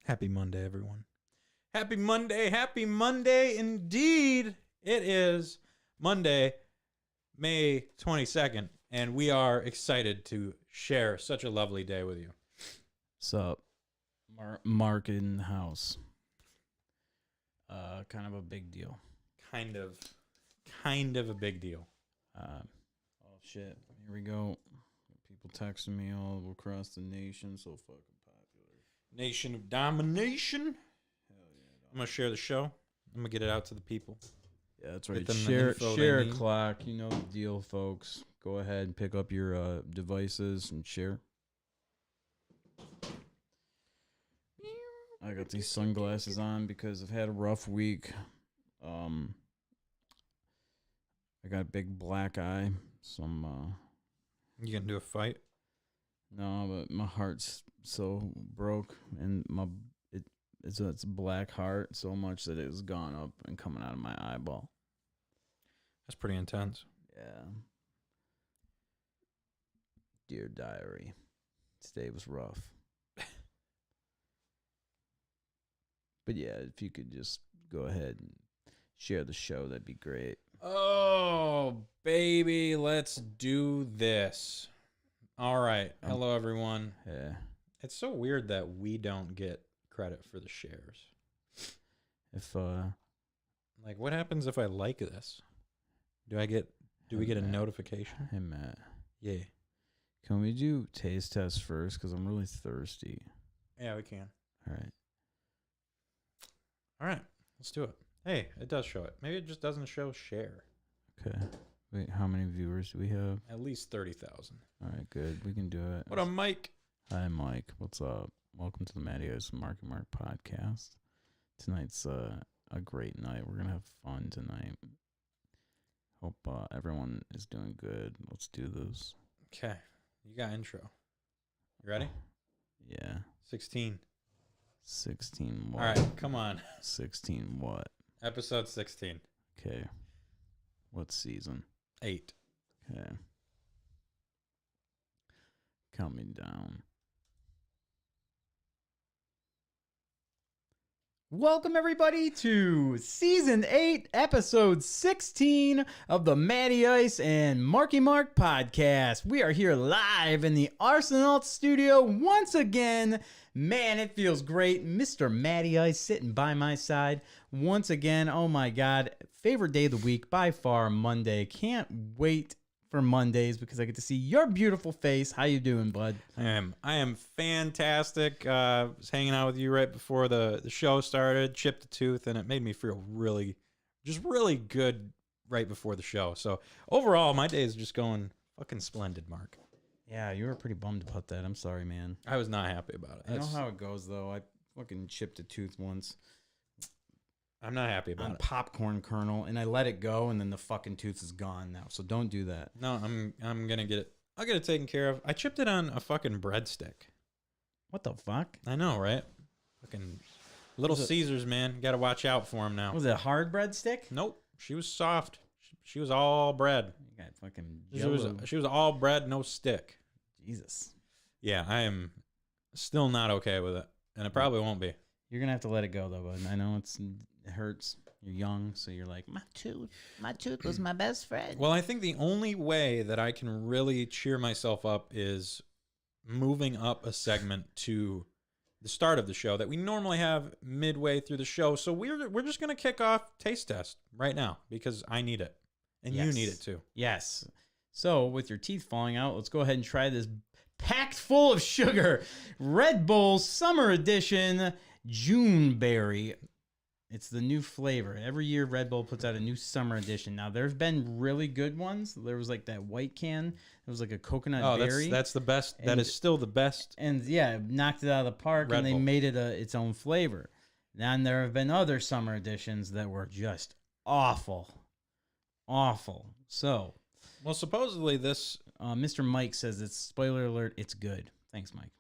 Happy Monday, everyone. Happy Monday indeed. It is Monday, May 22nd, and we are excited to share such a lovely day with you. What's up? Mark in the house. Kind of a big deal. Kind of a big deal. Oh, shit. Here we go. People texting me all across the nation. So fucking popular. Nation of domination. Hell yeah. I'm going to share the show. I'm going to get it out to the people. Yeah, that's right. Get them the Share info share they need. o'clock. You know the deal, folks. Go ahead and pick up your devices and share. I got these sunglasses on because I've had a rough week. I got a big black eye. You going to do a fight? No, but my heart's so broke, and it's black heart so much that it has gone up and coming out of my eyeball. That's pretty intense. Yeah. Dear diary, today was rough. But yeah, if you could just go ahead and share the show, that'd be great. Oh, baby, let's do this. All right. Hello, everyone. Yeah. It's so weird that we don't get credit for the shares. If Like, what happens if I like this? Do we get a notification? Hey Matt, Yeah. can we do taste test first? Because I'm really thirsty. Yeah, we can. All right. All right. Let's do it. Hey, it does show it. Maybe it just doesn't show share. Okay. Wait, how many viewers do we have? At least 30,000. All right, good. We can do it. What up, Mike? Hi, Mike. What's up? Welcome to the Matty Ice and Marky Mark podcast. Tonight's a great night. We're going to have fun tonight. Hope everyone is doing good. Let's do this. Okay. You got intro. You ready? Yeah. 16. 16 what? All right. Come on. 16 what? Episode 16. Okay. What season? 8. Okay. Count me down. Welcome, everybody, to Season 8, Episode 16 of the Matty Ice and Marky Mark podcast. We are here live in the Arsenal studio once again. Man, it feels great. Mr. Matty Ice sitting by my side once again. Oh, my God. Favorite day of the week by far, Monday. Can't wait for Mondays because I get to see your beautiful face. How you doing, bud? I am fantastic. Was hanging out with you right before the show started, chipped a tooth, and it made me feel really good right before the show. So overall, my day is just going fucking splendid, Mark. Yeah, you were pretty bummed about that. I'm sorry, man. I was not happy about it. I know how it goes, though. I fucking chipped a tooth once. I'm not happy about it. Popcorn kernel, and I let it go, and then the fucking tooth is gone now. So don't do that. No, I'm gonna get it. I'll get it taken care of. I chipped it on a fucking breadstick. What the fuck? I know, right? Fucking Little Caesars, man. Got to watch out for him now. Was it a hard breadstick? Nope, she was soft. She was all bread. You got fucking She was all bread, no stick. Jesus. Yeah, I am still not okay with it, and it probably won't be. You're gonna have to let it go, though, bud. I know it hurts. You're young, so you're like, My tooth was my best friend. Well, I think the only way that I can really cheer myself up is moving up a segment to the start of the show that we normally have midway through the show. So we're just gonna kick off taste test right now because I need it, and you need it too. Yes. So, with your teeth falling out, let's go ahead and try this packed full of sugar Red Bull Summer Edition Juneberry. It's the new flavor. Every year, Red Bull puts out a new summer edition. Now, there's been really good ones. There was like that white can. It was like a coconut berry. That's the best. That is still the best. And yeah, knocked it out of the park, Red and they Bull. made it its own flavor. Then there have been other summer editions that were just awful. Awful. So, Well, supposedly this. Mr. Mike says it's spoiler alert. It's good. Thanks, Mike.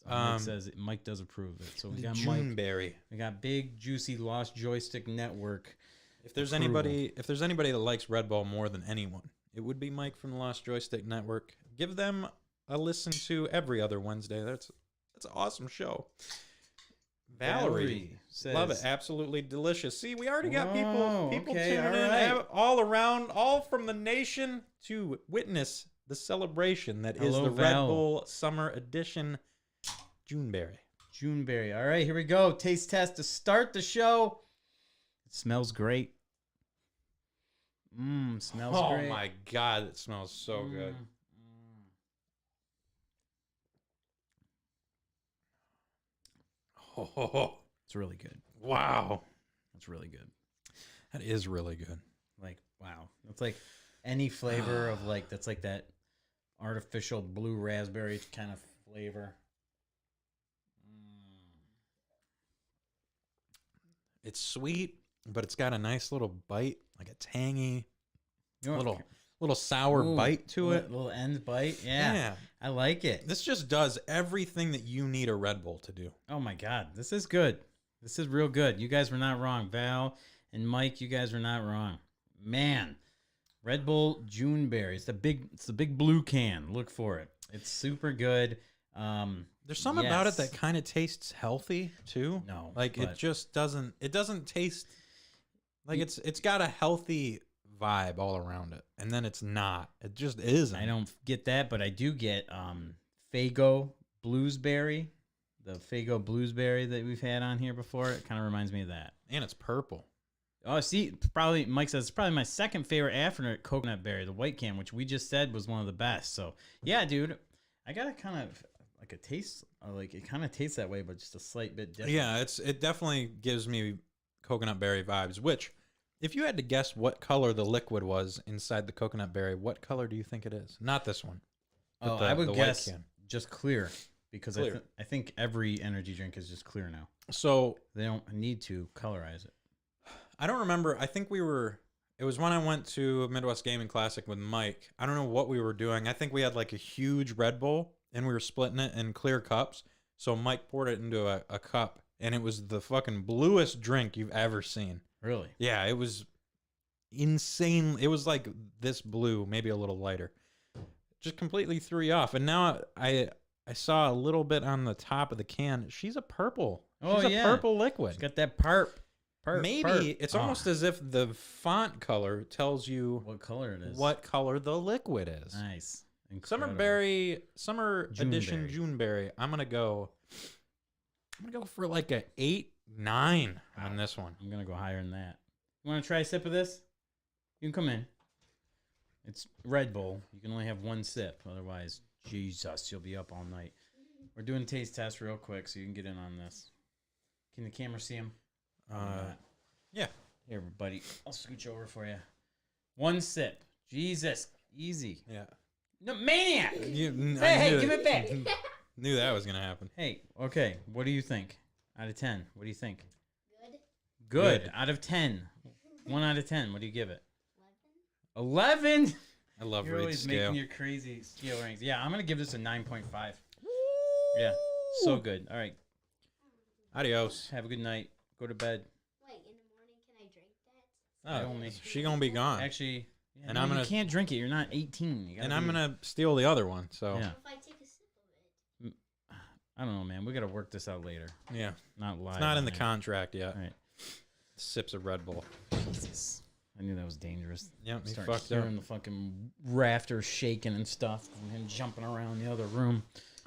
So Mike says Mike does approve it. So we got Mike. Juneberry. We got big juicy Lost Joystick Network. If there's anybody that likes Red Bull more than anyone, it would be Mike from the Lost Joystick Network. Give them a listen to every other Wednesday. That's an awesome show. Valerie says, love it. Absolutely delicious. See, we already got people okay, tuning all in right. all around, all from the nation to witness the celebration that is Hello, the Red Val. Bull Summer Edition Juneberry. Juneberry. All right, here we go. Taste test to start the show. It smells great. Smells great. Oh my God, it smells so good. Oh, It's really good. wow. It's really good. That is really good. Like, wow. It's like any flavor of like, that's like that artificial blue raspberry kind of flavor. It's sweet, but it's got a nice little bite, like a tangy, You know, little sour bite to it. Little end bite. Yeah. I like it. This just does everything that you need a Red Bull to do. Oh my God. This is good. This is real good. You guys were not wrong. Val and Mike, you guys were not wrong. Man, Red Bull Juneberry. It's the big blue can. Look for it. It's super good. There's something about it that kind of tastes healthy too. No, like it just doesn't. It doesn't taste like it's got a healthy vibe all around it, and then it's not. It just isn't. I don't get that, but I do get Faygo Bluesberry, the Faygo Bluesberry that we've had on here before. It kind of reminds me of that. And it's purple. Oh, see, probably Mike says it's probably my second favorite after coconut berry, the white can, which we just said was one of the best. So yeah, dude, I got a kind of like a taste, like it kind of tastes that way, but just a slight bit different. Yeah, it definitely gives me coconut berry vibes. Which, if you had to guess what color the liquid was inside the coconut berry, what color do you think it is? Not this one. Oh, the I would white guess can. just clear because Clear. I think every energy drink is just clear now. So They don't need to colorize it. I don't remember. I think it was when I went to Midwest Gaming Classic with Mike. I don't know what we were doing. I think we had like a huge Red Bull and we were splitting it in clear cups. So Mike poured it into a cup and it was the fucking bluest drink you've ever seen. Really? Yeah, it was insane. It was like this blue, maybe a little lighter. Just completely threw you off. And now I saw a little bit on the top of the can. She's a purple. Oh, She's yeah. a purple liquid. It's got that perp. Maybe it's almost as if the font color tells you what color it is. what color the liquid is. Nice. Summer June edition berry. Juneberry. I'm gonna go for like a 8-9 on this one. I'm gonna go higher than that. You want to try a sip of this? You can come in. It's Red Bull. You can only have one sip, otherwise, Jesus, you'll be up all night. We're doing a taste test real quick, so you can get in on this. Can the camera see him? Yeah. Here, buddy. I'll scooch over for you. One sip. Jesus, easy. Yeah. No, maniac. Hey, give it back. Knew that was gonna happen. Hey, okay. What do you think? Out of 10, what do you think? Good. Good. Out of 10. 1 out of 10. What do you give it? 11. I love You're Raid's always scale. making your crazy scale rings. Yeah, I'm gonna give this a 9.5. Yeah, so good. All right, Adios. have a good night. Go to bed. Wait, in the morning, can I drink that? Oh, only- she gonna be gone. Actually, yeah, And no, I'm you gonna- can't drink it. You're not 18. You gotta And I'm be- gonna steal the other one. So Yeah. If I take a sip of it. I don't know, man. We gotta work this out later. yeah. Not live. It's not in on the air. contract yet. All right. Sips of Red Bull. Jesus. I knew that was dangerous. Yep, he Start fucked up. hearing the fucking rafters shaking and stuff, and him jumping around the other room.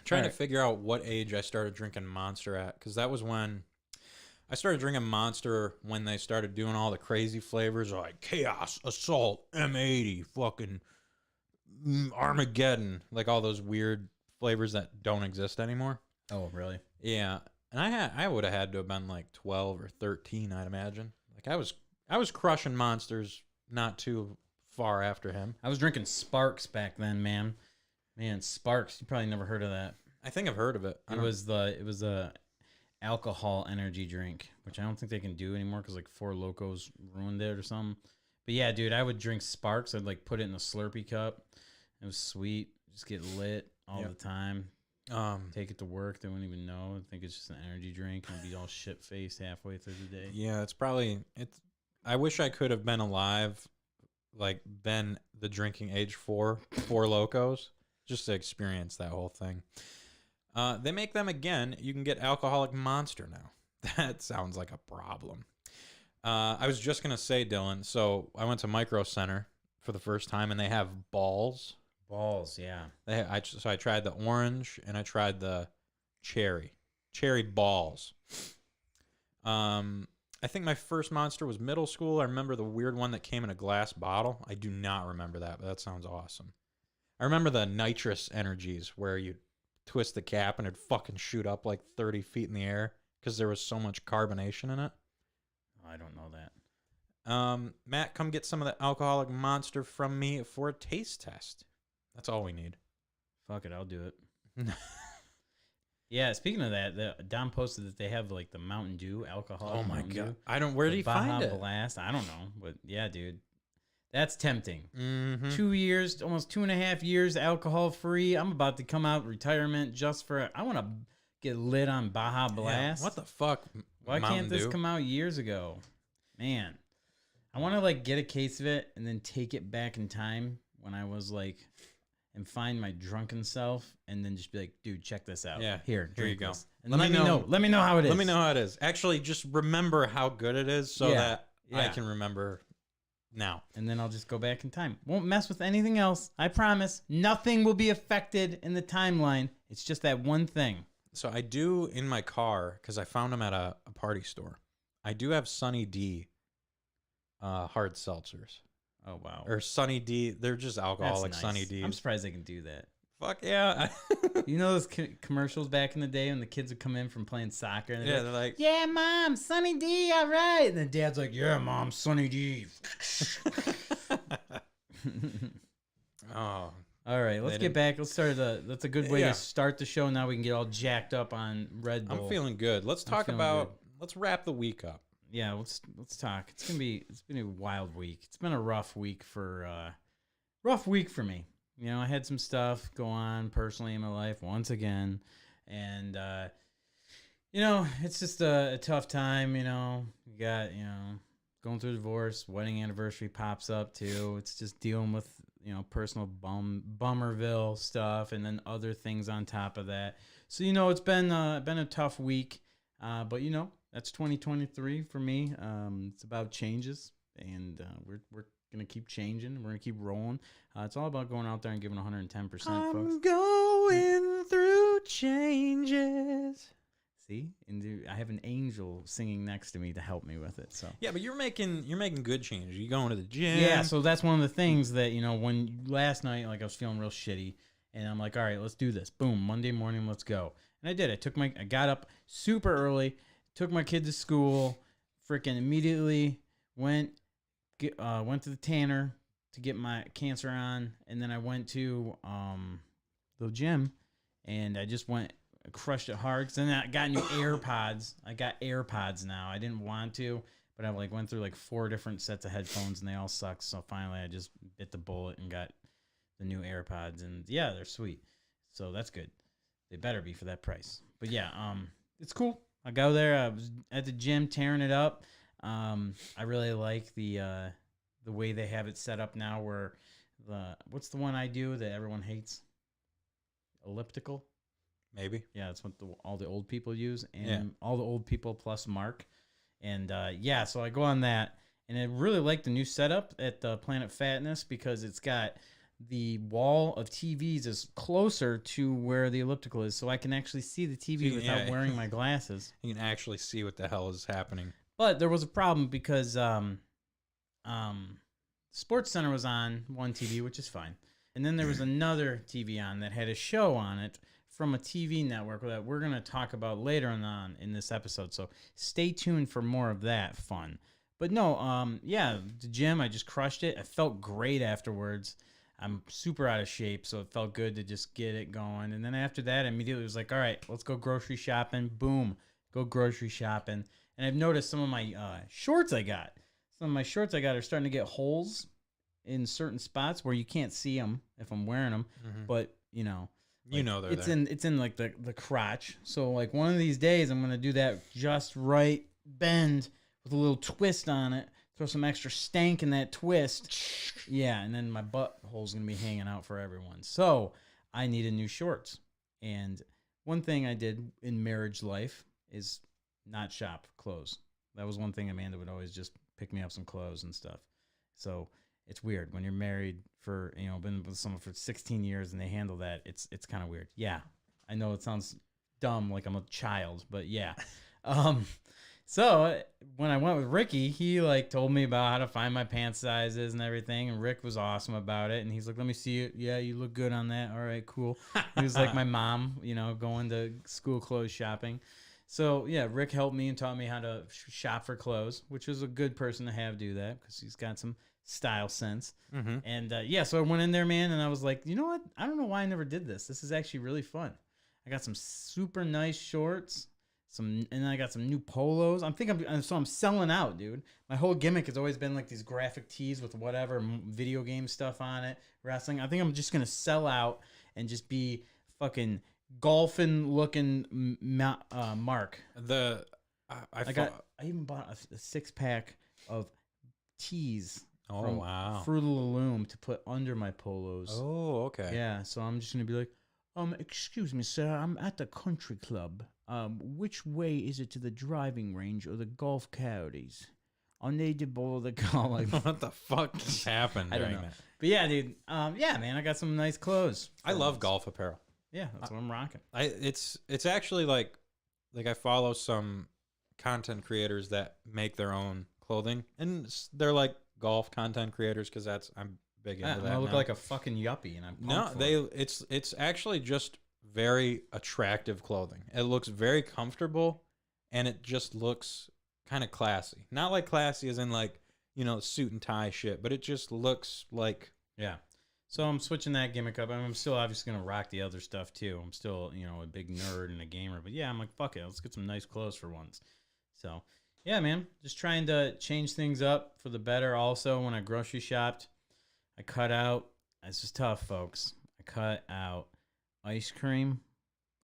Trying Alright. to figure out what age I started drinking Monster at, because that was when I started drinking Monster when they started doing all the crazy flavors like Chaos, Assault, M80, fucking Armageddon, like all those weird flavors that don't exist anymore. Oh, really? Yeah, and I would have had to have been like 12 or 13, I'd imagine. Like I was crushing Monsters not too far after him. I was drinking Sparks back then, man. Man, Sparks. You probably never heard of that. I think I've heard of it. It was a alcohol energy drink, which I don't think they can do anymore because like Four Locos ruined it or something. But yeah, dude, I would drink Sparks. I'd like put it in a Slurpee cup. It was sweet. Just get lit all Yep. the time. Take it to work. They wouldn't even know. I think it's just an energy drink. And I'd be all shit faced halfway through the day. Yeah, it's. I wish I could have been alive, like been the drinking age for Four Locos, just to experience that whole thing. They make them again. You can get Alcoholic Monster now. That sounds like a problem. I was just gonna say, Dylan. So I went to Micro Center for the first time, and they have balls. Balls, yeah. So I tried the orange and I tried the cherry balls. I think my first Monster was middle school. I remember the weird one that came in a glass bottle. I do not remember that, but that sounds awesome. I remember the nitrous energies where you twist the cap and it'd fucking shoot up like 30 feet in the air because there was so much carbonation in it. I don't know that. Matt, come get some of the Alcoholic Monster from me for a taste test. That's all we need. Fuck it, I'll do it. Yeah, speaking of that, Don posted that they have like the Mountain Dew alcohol. Oh my Mountain god! Dew. I don't. Where The did he Baja find it? Blast. I don't know, but yeah, dude, that's tempting. Mm-hmm. 2 years, almost 2.5 years, alcohol free. I'm about to come out retirement just for. I want to get lit on Baja Blast. What the fuck? Why Mountain can't this Dew. come out years ago? Man, I want to like get a case of it and then take it back in time when I was like, and find my drunken self and then just be like, dude, check this out. Yeah, here you drink go. this. And let me know. Let me know how it is. Let me know how it is. Actually, just remember how good it is so Yeah, that I yeah. can remember now. And then I'll just go back in time. Won't mess with anything else. I promise. Nothing will be affected in the timeline. It's just that one thing. So I do in my car, because I found them at a party store. I do have Sunny D hard seltzers. Oh, wow. Or Sunny D. They're just That's alcoholic nice. Sunny D's. I'm surprised they can do that. Fuck yeah. You know those commercials back in the day when the kids would come in from playing soccer? And Yeah, they're like, yeah, Mom, Sunny D, all right. And then Dad's like, yeah, Mom, Sunny D. oh, All right, let's They get didn't- back. Let's start. That's a good way Yeah. to start the show. Now we can get all jacked up on Red Bull. I'm feeling good. Let's I'm talk feeling about, good. let's wrap the week up. Yeah, let's talk. It's been a wild week. It's been a rough week for me. You know, I had some stuff go on personally in my life once again, and you know, it's just a tough time. You know, you got going through a divorce, wedding anniversary pops up too. It's just dealing with personal bummerville stuff, and then other things on top of that. So it's been a tough week, but that's 2023 for me. It's about changes, and we're gonna keep changing. We're gonna keep rolling. It's all about going out there and giving 110%, folks. Going through changes. See, and I have an angel singing next to me to help me with it. So Yeah, but you're making good changes. You going to the gym? yeah, so that's one of the things that when last night, like I was feeling real shitty, and I'm like, all right, let's do this. Boom, Monday morning, let's go. And I did. I got up super early, took my kid to school, freaking immediately went to the tanner to get my cancer on, and then I went to the gym, and I just crushed it hard. Because then I got new AirPods. I got AirPods now. I didn't want to, but I went through 4 different sets of headphones, and they all sucked. So finally, I just bit the bullet and got the new AirPods, and yeah, they're sweet. So that's good. They better be for that price. But yeah, it's cool. I go there. I was at the gym tearing it up. I really like the way they have it set up now. Where what's the one I do that everyone hates? Elliptical. Maybe. Yeah, that's what all the old people use, and Yeah. all the old people plus Mark. And yeah, so I go on that, and I really like the new setup at Planet Fatness because it's got the wall of TVs is closer to where the elliptical is, so I can actually see the TV without yeah. wearing my glasses. You can actually see what the hell is happening. But there was a problem because Sports Center was on one TV, which is fine. And then there was another TV on that had a show on it from a TV network that we're going to talk about later on in this episode. So stay tuned for more of that fun. But no, yeah, the gym, I just crushed it. I felt great afterwards. I'm super out of shape, so it felt good to just get it going. And then after that, I immediately was like, all right, let's go grocery shopping. Boom, go grocery shopping. And I've noticed some of my shorts I got. Some of my shorts I got are starting to get holes in certain spots where you can't see them if I'm wearing them. Mhm. But, They're it's there. in like the crotch. So like one of these days I'm going to do that just right bend with a little twist on it. Throw some extra stank in that twist. Yeah, and then my butthole's going to be hanging out for everyone. So I needed new shorts. And one thing I did in marriage life is not shop clothes. That was one thing Amanda would always just pick me up some clothes and stuff. So it's weird when you're married for, been with someone for 16 years and they handle that. It's kind of weird. Yeah, I know it sounds dumb, like I'm a child, but yeah. So when I went with Ricky, he told me about how to find my pant sizes and everything. And Rick was awesome about it. And he's like, let me see it. Yeah, you look good on that. All right, cool. He was like my mom, going to school clothes shopping. So yeah, Rick helped me and taught me how to shop for clothes, which was a good person to have do that because he's got some style sense. Mm-hmm. And yeah, so I went in there, man, and I was like, you know what? I don't know why I never did this. This is actually really fun. I got some super nice shorts. And then I got some new polos. I'm selling out, dude. My whole gimmick has always been these graphic tees with whatever video game stuff on it, wrestling. I think I'm just gonna sell out and just be fucking golfing looking Mark. I even bought a 6-pack of teas Oh, from wow. Fruit of the Loom to put under my polos. Oh, okay. Yeah, so I'm just gonna be like, excuse me, sir, I'm at the country club. Which way is it to the driving range or the golf coyotes? I need to borrow the car. Like, What the fuck just happened I don't during know. that? But yeah, dude. Yeah, man, I got some nice clothes. I for love once. golf apparel. Yeah, that's what I'm rocking. It's actually like I follow some content creators that make their own clothing, and they're like golf content creators because I'm big into that. I look now. like a fucking yuppie, and I'm No, pumped for it. it's actually just very attractive clothing. It looks very comfortable, and it just looks kind of classy. Not like classy as in like, suit and tie shit, but it just looks like Yeah. So I'm switching that gimmick up. I mean, I'm still obviously gonna rock the other stuff too. I'm still, a big nerd and a gamer, but yeah, I'm like, fuck it, let's get some nice clothes for once. So yeah, man, just trying to change things up for the better. Also, when I grocery shopped, I cut out. This is tough, folks. I cut out ice cream,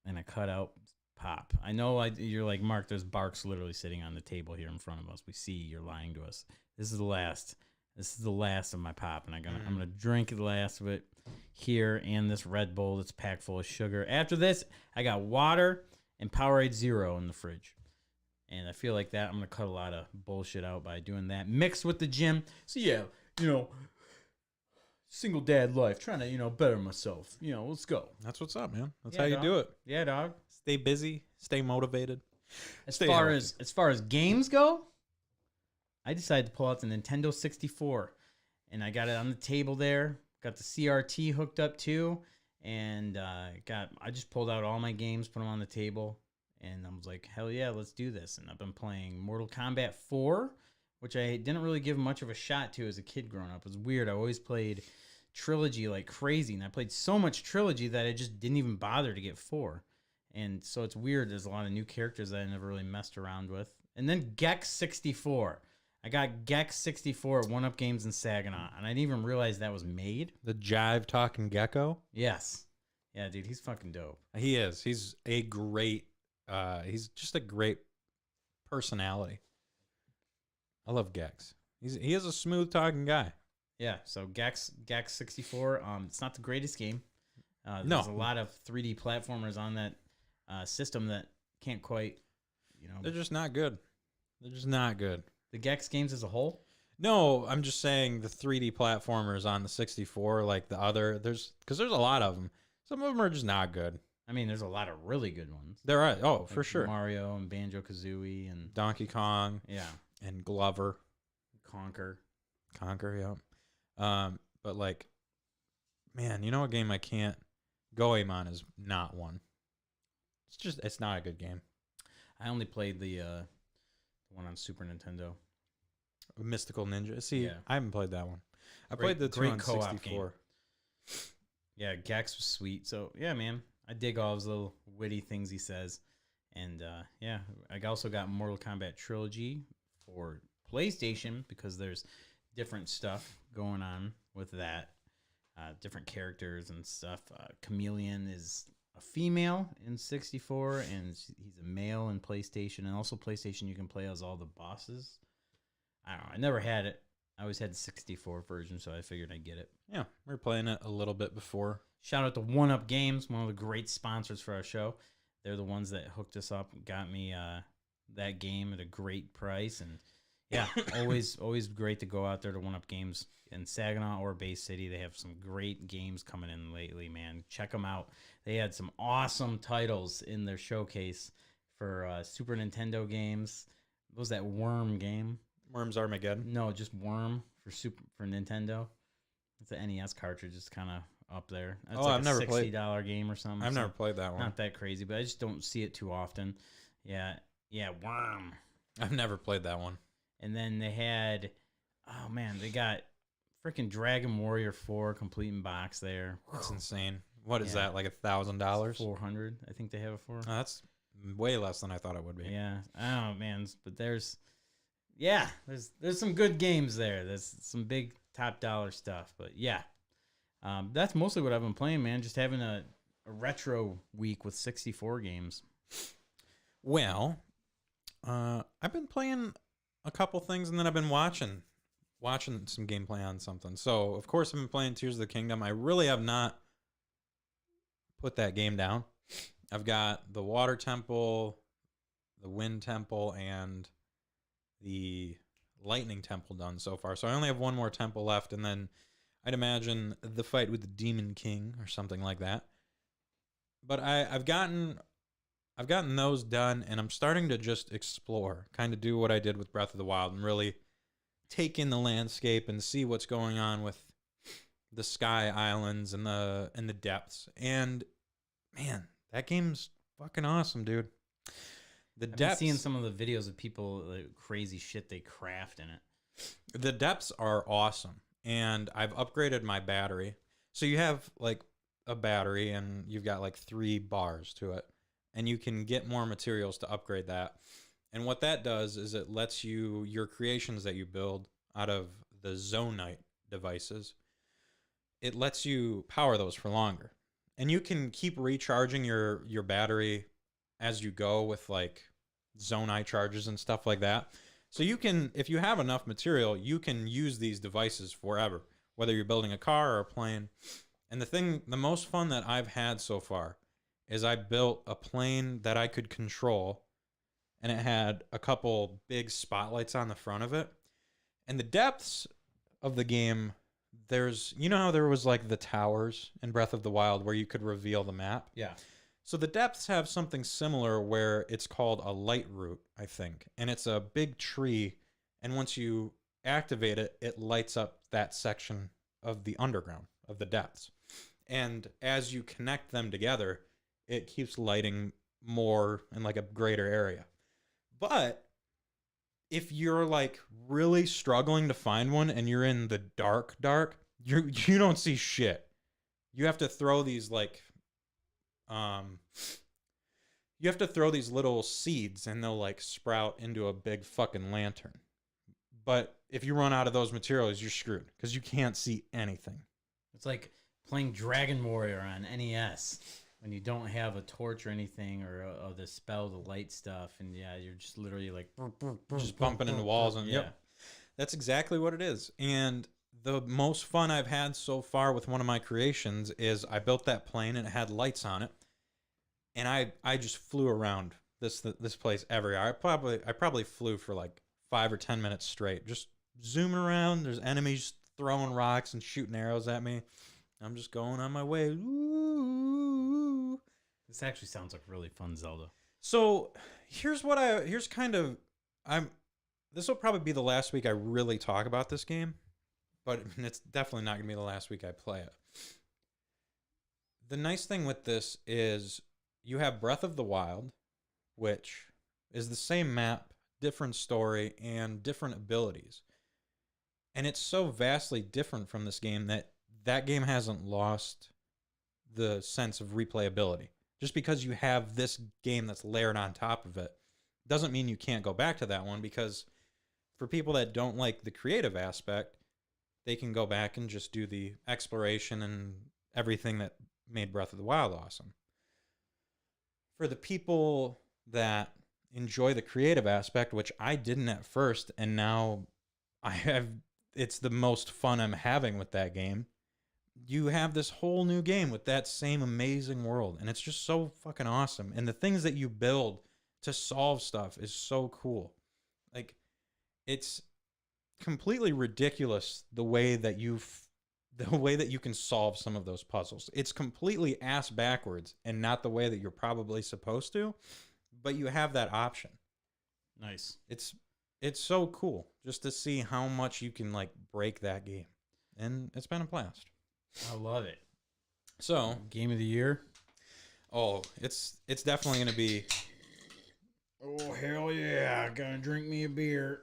and I cut out pop. I know you're like, Mark, there's Barks literally sitting on the table here in front of us. We see you're lying to us. This is the last. This is the last of my pop, and I'm gonna drink the last of it here, and this Red Bull that's packed full of sugar. After this, I got water and Powerade Zero in the fridge, and I feel like that I'm gonna cut a lot of bullshit out by doing that, mixed with the gym. So yeah, single dad life, trying to better myself. Let's go. that's what's up, man. That's Yeah, how you dog. do it. Yeah, dog. Stay busy, stay motivated. As Stay far healthy. as far as games go, I decided to pull out the Nintendo 64, and I got it on the table there. Got the CRT hooked up too, and I just pulled out all my games, put them on the table, and I was like, hell yeah, let's do this. And I've been playing Mortal Kombat 4, which I didn't really give much of a shot to as a kid growing up. It was weird. I always played Trilogy like crazy, and I played so much Trilogy that I just didn't even bother to get 4. And so it's weird. There's a lot of new characters that I never really messed around with. And then Gex 64. I got Gex 64 at 1UP Games in Saginaw, and I didn't even realize that was made. The jive talking gecko. Yes. Yeah, dude, he's fucking dope. He is. He's a great. He's just a great personality. I love Gex. He is a smooth talking guy. Yeah, so Gex 64, it's not the greatest game. No. There's a lot of 3D platformers on that system that can't quite, They're just not good. They're just not good. the Gex games as a whole. No, I'm just saying the 3D platformers on the 64, like the other, because there's a lot of them. Some of them are just not good. I mean, there's a lot of really good ones. They're right. Oh, Like for sure. Mario and Banjo-Kazooie and Donkey Kong yeah, and Glover. Conquer. Conquer, yeah. But like, man, you know what game I can't go aim on is not one. It's not a good game. I only played the one on Super Nintendo. Mystical Ninja. See, Yeah. I haven't played that one. I Great- played the two great on co-op 64. Yeah, Gex was sweet. So yeah, man, I dig all those little witty things he says. And yeah, I also got Mortal Kombat Trilogy for PlayStation because there's different stuff going on with that, different characters and stuff. Chameleon is a female in 64, and he's a male in PlayStation. And also PlayStation, you can play as all the bosses. I don't know. I never had it. I always had the 64 version, so I figured I'd get it. Yeah, we were playing it a little bit before. Shout out to 1UP Games, one of the great sponsors for our show. They're the ones that hooked us up and got me that game at a great price. And yeah, always great to go out there to 1UP Games in Saginaw or Bay City. They have some great games coming in lately, man. Check them out. They had some awesome titles in their showcase for Super Nintendo games. What was that Worm game? Worms Armageddon. No, just Worm for Nintendo. It's an NES cartridge. It's kind of up there. That's Oh, like I've a never $60 played- game or something. I've so never played that one. not that crazy, but I just don't see it too often. Yeah, Worm. I've never played that one. And then they had, oh man, they got freaking Dragon Warrior 4 complete in box there. That's insane. What is Yeah. that, like $1,000? 400, I think they have it for. That's way less than I thought it would be. Yeah, oh man, but there's some good games there. There's some big top dollar stuff, but yeah, that's mostly what I've been playing, man. Just having a retro week with 64 games. Well, I've been playing a couple things, and then I've been watching some gameplay on something. So, of course, I've been playing Tears of the Kingdom. I really have not put that game down. I've got the Water Temple, the Wind Temple, and the Lightning Temple done so far. So I only have one more temple left, and then I'd imagine the fight with the Demon King or something like that. But I've gotten those done, and I'm starting to just explore, kind of do what I did with Breath of the Wild, and really take in the landscape and see what's going on with the Sky Islands and the depths. And man, that game's fucking awesome, dude. The I've been depths, seeing some of the videos of people, like, crazy shit they craft in it. the depths are awesome, and I've upgraded my battery. So you have like a battery, and you've got like 3 bars to it, and you can get more materials to upgrade that. And what that does is it lets you, your creations that you build out of the Zonite devices, it lets you power those for longer. And you can keep recharging your battery as you go with like Zonite charges and stuff like that. So you can, if you have enough material, you can use these devices forever, whether you're building a car or a plane. And the most fun that I've had so far is I built a plane that I could control, and it had a couple big spotlights on the front of it. And the depths of the game, you know how there was like the towers in Breath of the Wild where you could reveal the map? Yeah. So the depths have something similar where it's called a light root, I think. And it's a big tree, and once you activate it, it lights up that section of the underground, of the depths. And as you connect them together, it keeps lighting more in like a greater area. But if you're like really struggling to find one and you're in the dark, you don't see shit. You have to throw these like you have to throw these little seeds, and they'll like sprout into a big fucking lantern. But if you run out of those materials, you're screwed because you can't see anything. It's like playing Dragon Warrior on NES when you don't have a torch or anything, or the spell, the light stuff, and yeah, you're just literally like Just bumping into walls. And yep, that's exactly what it is. And the most fun I've had so far with one of my creations is I built that plane, and it had lights on it, and I just flew around this place every hour. I probably flew for like 5 or 10 minutes straight, just zooming around. There's enemies throwing rocks and shooting arrows at me. I'm just going on my way. Ooh. This actually sounds like really fun Zelda. So this will probably be the last week I really talk about this game, but it's definitely not going to be the last week I play it. The nice thing with this is you have Breath of the Wild, which is the same map, different story, and different abilities. And it's so vastly different from this game that game hasn't lost the sense of replayability. Just because you have this game that's layered on top of it doesn't mean you can't go back to that one, because for people that don't like the creative aspect, they can go back and just do the exploration and everything that made Breath of the Wild awesome. For the people that enjoy the creative aspect, which I didn't at first, and now it's the most fun I'm having with that game. You have this whole new game with that same amazing world, and it's just so fucking awesome. And the things that you build to solve stuff is so cool. Like, it's completely ridiculous the way that you can solve some of those puzzles. It's completely ass backwards and not the way that you're probably supposed to, but you have that option. Nice. It's so cool just to see how much you can like break that game, and it's been a blast. I love it. So, Game of the year? oh, it's definitely going to be. Oh, hell yeah. Gonna drink me a beer.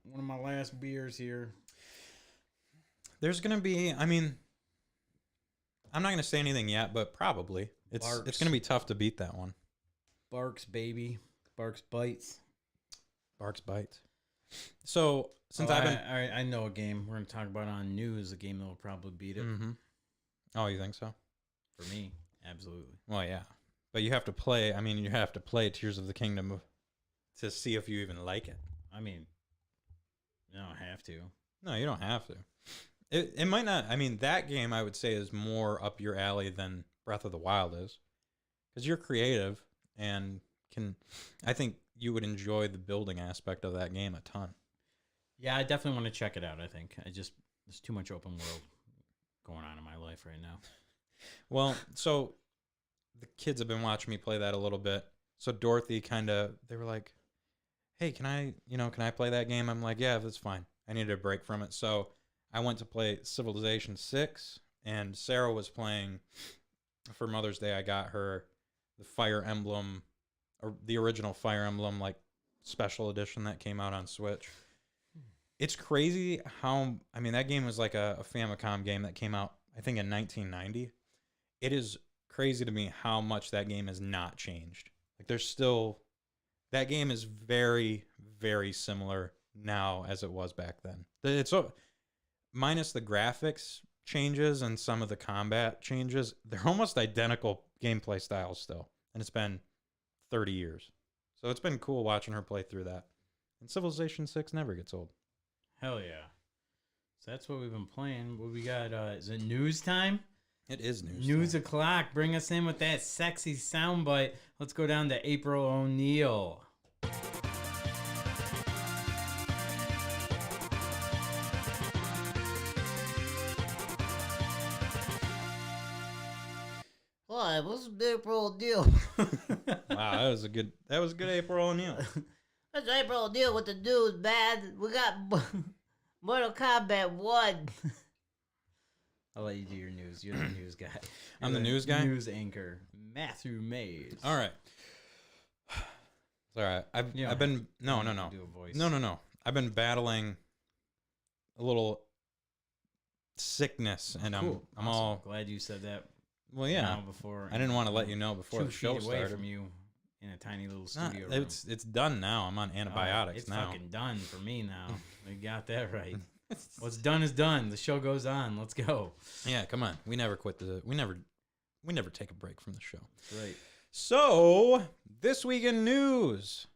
One of my last beers here. There's going to be, I mean, I'm not going to say anything yet, but probably. It's Barks. going to be tough to beat that one. Barks, baby. Barks bites. Barks bites. So, since I've been. All right, I know a game we're going to talk about on news, a game that will probably beat it. Mm-hmm. Oh, you think so? For me, absolutely. Well, yeah. But you have to play, you have to play Tears of the Kingdom to see if you even like it. I mean, you don't have to. No, you don't have to. It might not. I mean, that game I would say is more up your alley than Breath of the Wild is, because you're creative and I think you would enjoy the building aspect of that game a ton. Yeah, I definitely want to check it out. I think there's too much open world going on in my life right now. Well, so the kids have been watching me play that a little bit. So Dorothy they were like, "Hey, can I play that game?" I'm like, "Yeah, that's fine." I needed a break from it. So I went to play Civilization 6, and Sarah was playing, for Mother's Day, I got her the Fire Emblem, or the original Fire Emblem, like, special edition that came out on Switch. It's crazy how, I mean, that game was like a Famicom game that came out, I think, in 1990. It is crazy to me how much that game has not changed. Like, that game is very, very similar now as it was back then. It's minus the graphics changes and some of the combat changes, they're almost identical gameplay styles still. And it's been 30 years. So it's been cool watching her play through that. And Civilization 6 never gets old. Hell yeah. So that's what we've been playing. What we got, is it news time? It is news. News o'clock. Bring us in with that sexy soundbite. Let's go down to April O'Neil. Hi, what's the April deal? Wow, that was a good April O'Neil. That's April deal with the news, man. We got Mortal Kombat 1. I'll let you do your news. You're the news guy. I'm You're the news guy? News anchor, Matthew Mays. All right. It's all right. I've been no. Do a voice. No. I've been battling a little sickness, and Cool. I'm Awesome. all glad you said that. well. Yeah, Now before I didn't want to let you know before 2 the show feet away started. from you in a tiny little Nah, studio room. it's done now. I'm on Oh, antibiotics it's now. fucking done for me now. We got that right. What's done is done. The show goes on. Let's go. Yeah, come on. We never quit we never take a break from the show. That's right. So this week in news,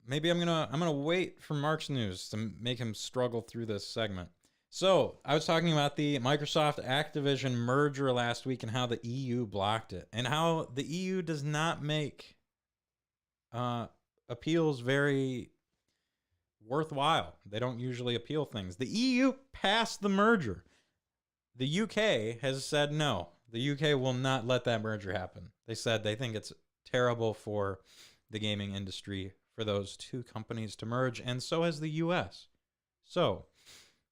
maybe I'm gonna wait for Mark's news to make him struggle through this segment. So I was talking about the Microsoft Activision merger last week and how the EU blocked it, and how the EU does not make appeals very worthwhile. They don't usually appeal things. The EU passed the merger. The UK has said no. The UK will not let that merger happen. They said they think it's terrible for the gaming industry for those two companies to merge, and so has the US. So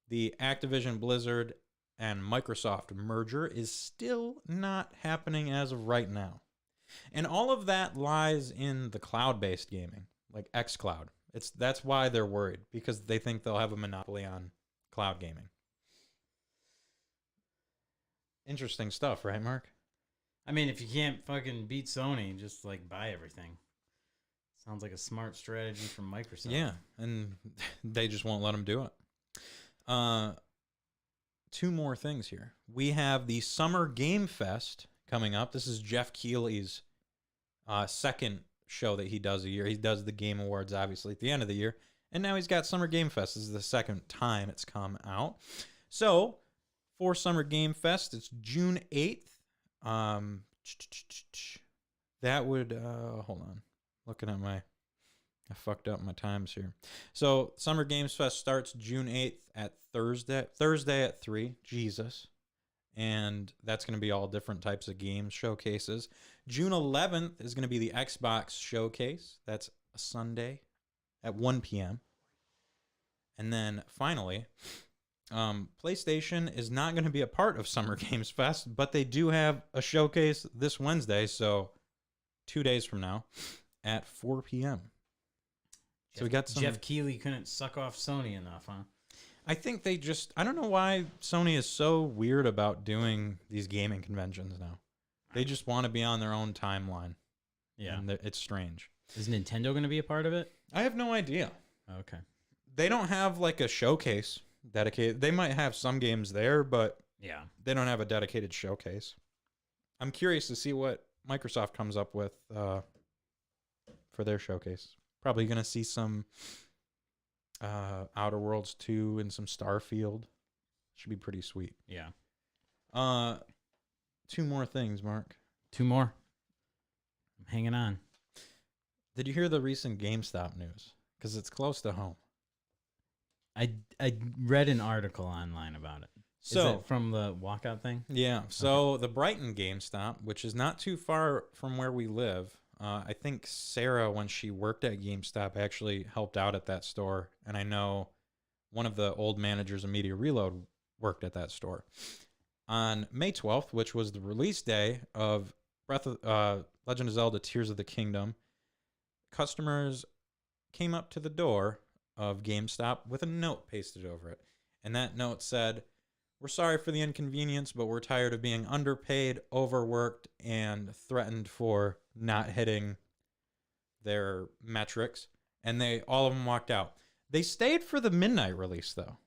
the Activision Blizzard and Microsoft merger is still not happening as of right now. And all of that lies in the cloud-based gaming, like xCloud. That's why they're worried, because they think they'll have a monopoly on cloud gaming. Interesting stuff, right, Mark? I mean, if you can't fucking beat Sony, just like buy everything. Sounds like a smart strategy from Microsoft. Yeah, and they just won't let them do it. Two more things here. We have the Summer Game Fest coming up. This is Jeff Keighley's second show that he does a year. He does the Game Awards, obviously, at the end of the year. And now he's got Summer Game Fest. This is the second time it's come out. So, for Summer Game Fest, it's June 8th. That would, hold on. Looking at I fucked up my times here. So, Summer Games Fest starts June 8th at Thursday at 3. Jesus. And that's going to be all different types of games showcases. June 11th is going to be the Xbox Showcase. That's a Sunday at 1 p.m. And then finally, PlayStation is not going to be a part of Summer Games Fest, but they do have a showcase this Wednesday, so 2 days from now at 4 p.m. So we got some. Jeff Keighley couldn't suck off Sony enough, huh? I think I don't know why Sony is so weird about doing these gaming conventions now. They just want to be on their own timeline. Yeah. And it's strange. Is Nintendo going to be a part of it? I have no idea. Okay. They don't have like a showcase dedicated. They might have some games there, but Yeah. they don't have a dedicated showcase. I'm curious to see what Microsoft comes up with for their showcase. Probably going to see some Outer Worlds 2 and some Starfield. Should be pretty sweet. Yeah. 2 more things, Mark. 2 more. I'm hanging on. Did you hear the recent GameStop news? Because it's close to home. I read an article online about it. So, Is it from the walkout thing? yeah. So the Brighton GameStop, which is not too far from where we live, I think Sarah, when she worked at GameStop, actually helped out at that store. And I know one of the old managers of Media Reload worked at that store. On May 12th, which was the release day of Legend of Zelda Tears of the Kingdom, customers came up to the door of GameStop with a note pasted over it. And that note said, "We're sorry for the inconvenience, but we're tired of being underpaid, overworked, and threatened for not hitting their metrics." And all of them walked out. They stayed for the midnight release, though.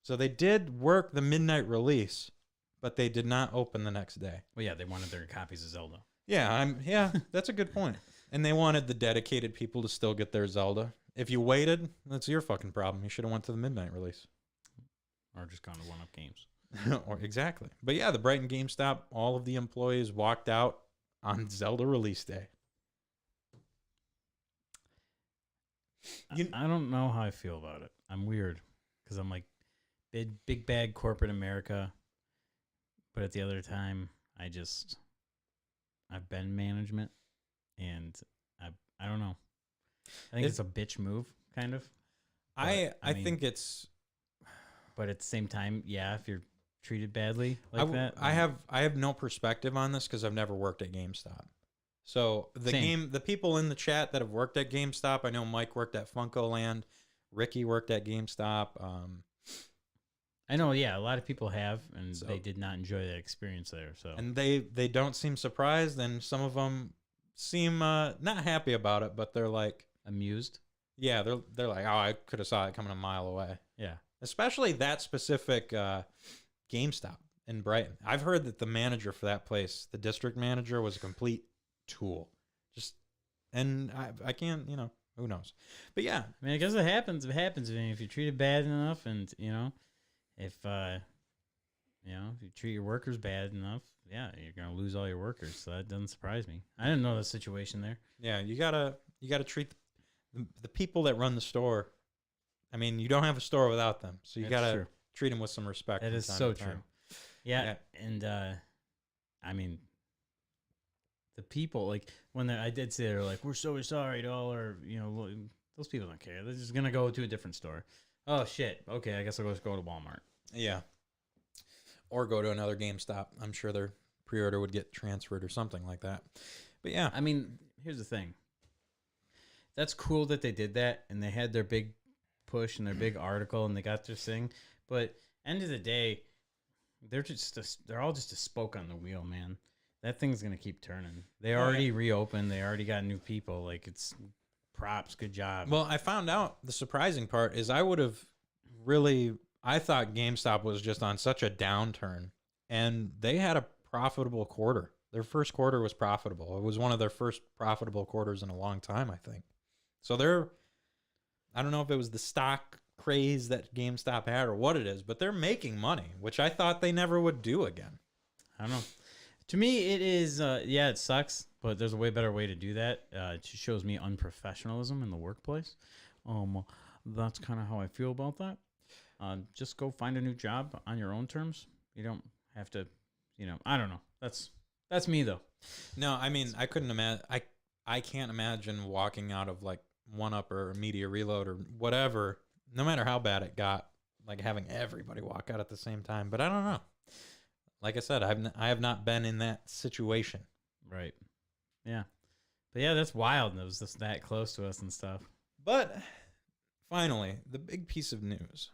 So they did work the midnight release, but they did not open the next day. Well, yeah, they wanted their copies of Zelda. Yeah, that's a good point. And they wanted the dedicated people to still get their Zelda. If you waited, that's your fucking problem. You should have went to the midnight release. Or just gone to One Up Games. Or exactly. But yeah, the Brighton GameStop, all of the employees walked out on Zelda release day. I don't know how I feel about it. I'm weird because I'm like big bad corporate America, but at the other time, I've been management, and I don't know. I think it's a bitch move, kind of. I mean, think it's. But at the same time, yeah, if you're treated badly like that, I have no perspective on this because I've never worked at GameStop. So the people in the chat that have worked at GameStop, I know Mike worked at FuncoLand, Ricky worked at GameStop. I know, yeah, a lot of people have, and they did not enjoy that experience there. So and they don't seem surprised, and some of them seem not happy about it, but they're like amused. Yeah, they're like, oh, I could have saw it coming a mile away. Yeah, especially that specific GameStop in Brighton. I've heard that the manager for that place, the district manager, was a complete tool. And I can't, who knows? But yeah, I mean, I guess it happens. It happens. I mean, if you're treated bad enough, and if you treat your workers bad enough, yeah, you're gonna lose all your workers. So that doesn't surprise me. I didn't know the situation there. Yeah, you gotta treat the people that run the store. I mean, you don't have a store without them, so you gotta treat them with some respect. That is so true. Yeah, and I mean, the people, like when I did say they're like, "We're so sorry to all our," those people don't care. They're just gonna go to a different store. Oh shit. Okay, I guess I'll just go to Walmart. Yeah. Or go to another GameStop. I'm sure their pre-order would get transferred or something like that. But yeah. I mean, here's the thing. That's cool that they did that and they had their big push and their big article and they got their thing. But end of the day, they're all just a spoke on the wheel, man. That thing's gonna keep turning. They already reopened. They already got new people. Like, it's props. Good job. Well, I found out the surprising part is I thought GameStop was just on such a downturn, and they had a profitable quarter. Their first quarter was profitable. It was one of their first profitable quarters in a long time, I think. So I don't know if it was the stock craze that GameStop had or what it is, but they're making money, which I thought they never would do again. I don't know. To me, it is, it sucks, but there's a way better way to do that. It just shows me unprofessionalism in the workplace. That's kind of how I feel about that. Just go find a new job on your own terms. You don't have to, I don't know. That's me though. No, I mean, I couldn't imagine. I can't imagine walking out of like One Up or Media Reload or whatever, no matter how bad it got, like having everybody walk out at the same time. But I don't know. Like I said, I have not been in that situation. Right. Yeah. But yeah, that's wild. It was just that close to us and stuff. But finally, the big piece of news.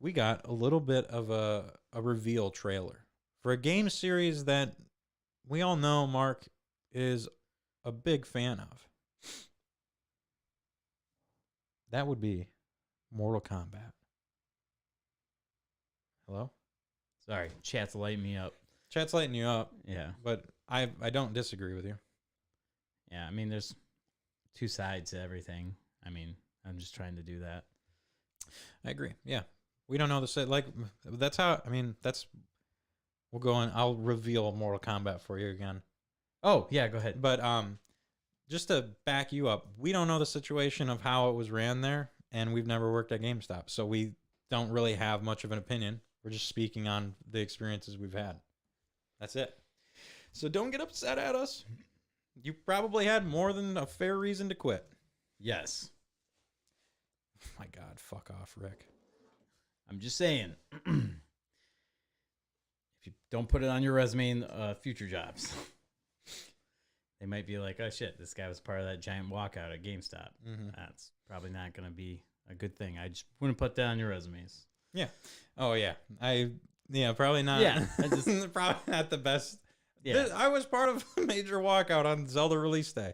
We got a little bit of a reveal trailer for a game series that we all know Mark is a big fan of. That would be Mortal Kombat. Hello? Sorry, chat's lighting me up. Chat's lighting you up. Yeah. But I don't disagree with you. Yeah, I mean, there's two sides to everything. I mean, I'm just trying to do that. I agree. Yeah. We don't know the set. Like, that's how, I mean, that's, we'll go on. I'll reveal Mortal Kombat for you again. Oh, yeah, go ahead. But just to back you up, we don't know the situation of how it was ran there, and we've never worked at GameStop. So we don't really have much of an opinion. We're just speaking on the experiences we've had. That's it. So don't get upset at us. You probably had more than a fair reason to quit. Yes. Oh my God, fuck off, Rick. I'm just saying. If you don't put it on your resume in future jobs, they might be like, oh shit, this guy was part of that giant walkout at GameStop. Mm-hmm. That's probably not going to be a good thing. I just wouldn't put that on your resumes. Yeah. Oh yeah. Probably not. Yeah, I just- probably not the best. Yeah. I was part of a major walkout on Zelda release day.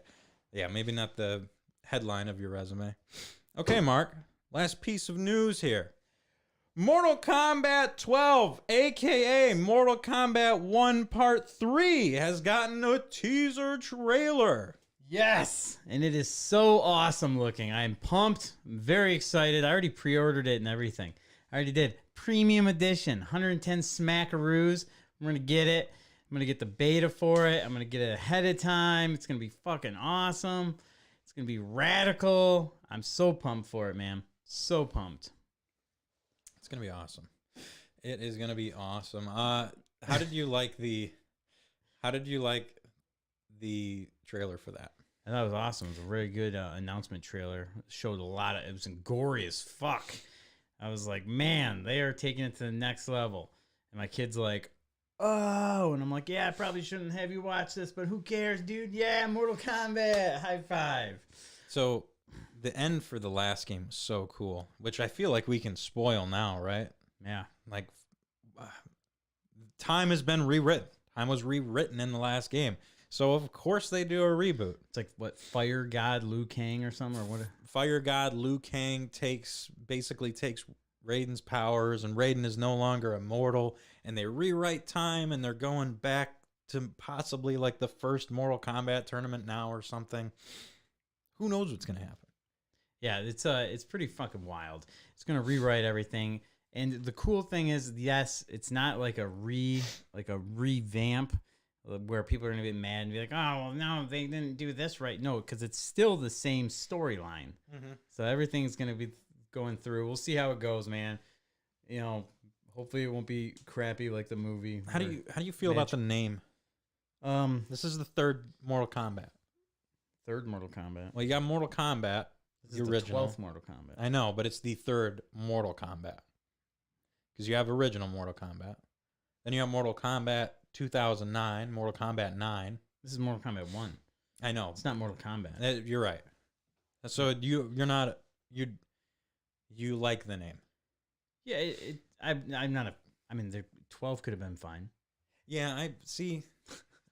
Yeah, maybe not the headline of your resume. Okay, Mark. Last piece of news here. Mortal Kombat 12, aka Mortal Kombat 1 Part 3, has gotten a teaser trailer. Yes. And it is so awesome looking. I'm pumped. I'm very excited. I already pre-ordered it and everything. I already did. Premium edition, 110 smackaroos. I'm going to get it. I'm going to get the beta for it. I'm going to get it ahead of time. It's going to be fucking awesome. It's going to be radical. I'm so pumped for it, man. So pumped. It's going to be awesome. It is going to be awesome. How did you like the trailer for that? And that was awesome. It was a very good announcement trailer. It showed a lot of, it was gory as fuck. I was like, man, they are taking it to the next level. And my kid's like, oh, and I'm like, yeah, I probably shouldn't have you watch this, but who cares, dude? Yeah, Mortal Kombat, high five. So the end for the last game was so cool, which I feel like we can spoil now, right? Yeah. Like, time has been rewritten. Time was rewritten in the last game. So, of course, they do a reboot. It's like, what, Fire God Liu Kang or something? Or what? Fire God Liu Kang basically takes Raiden's powers, and Raiden is no longer immortal, and they rewrite time, and they're going back to possibly like the first Mortal Kombat tournament now or something. Who knows what's going to happen? Yeah, it's pretty fucking wild. It's gonna rewrite everything, and the cool thing is, yes, it's not like a revamp where people are gonna get mad and be like, oh, well, no, they didn't do this right. No, because it's still the same storyline. Mm-hmm. So everything's gonna be going through. We'll see how it goes, man. You know, hopefully it won't be crappy like the movie. How do you feel about the name? This is the third Mortal Kombat. Third Mortal Kombat. Well, you got Mortal Kombat. This is the the original. 12th Mortal Kombat. I know, but it's the third Mortal Kombat. Because you have original Mortal Kombat. Then you have Mortal Kombat 2009, Mortal Kombat 9. This is Mortal Kombat 1. I know. It's not Mortal Kombat. You're right. So you like the name. Yeah, I'm not a... I mean, 12 could have been fine. Yeah, I see.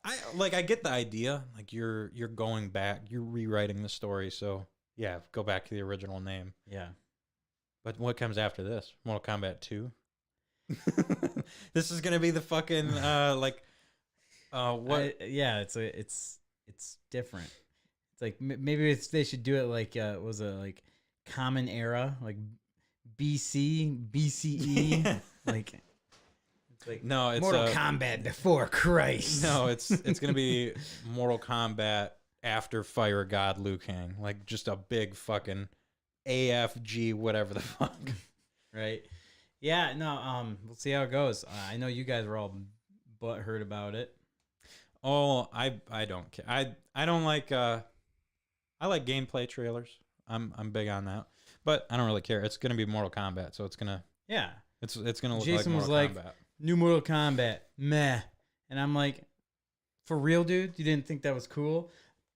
I get the idea. Like you're going back, you're rewriting the story. So yeah, go back to the original name. Yeah. But what comes after this? Mortal Kombat 2. This is gonna be the fucking what? Yeah, it's different. It's like maybe they should do it like was it like Common Era, like BCE, like. Like no, it's Mortal Kombat before Christ. No, it's gonna be Mortal Kombat after Fire God Liu Kang, like just a big fucking AFG whatever the fuck. Right? Yeah. No. We'll see how it goes. I know you guys were all butthurt about it. Oh, I don't care. I don't like I like gameplay trailers. I'm big on that, but I don't really care. It's gonna be Mortal Kombat, so it's gonna it's gonna look Jason like was Mortal like, Kombat. New Mortal Kombat, meh. And I'm like, for real, dude? You didn't think that was cool?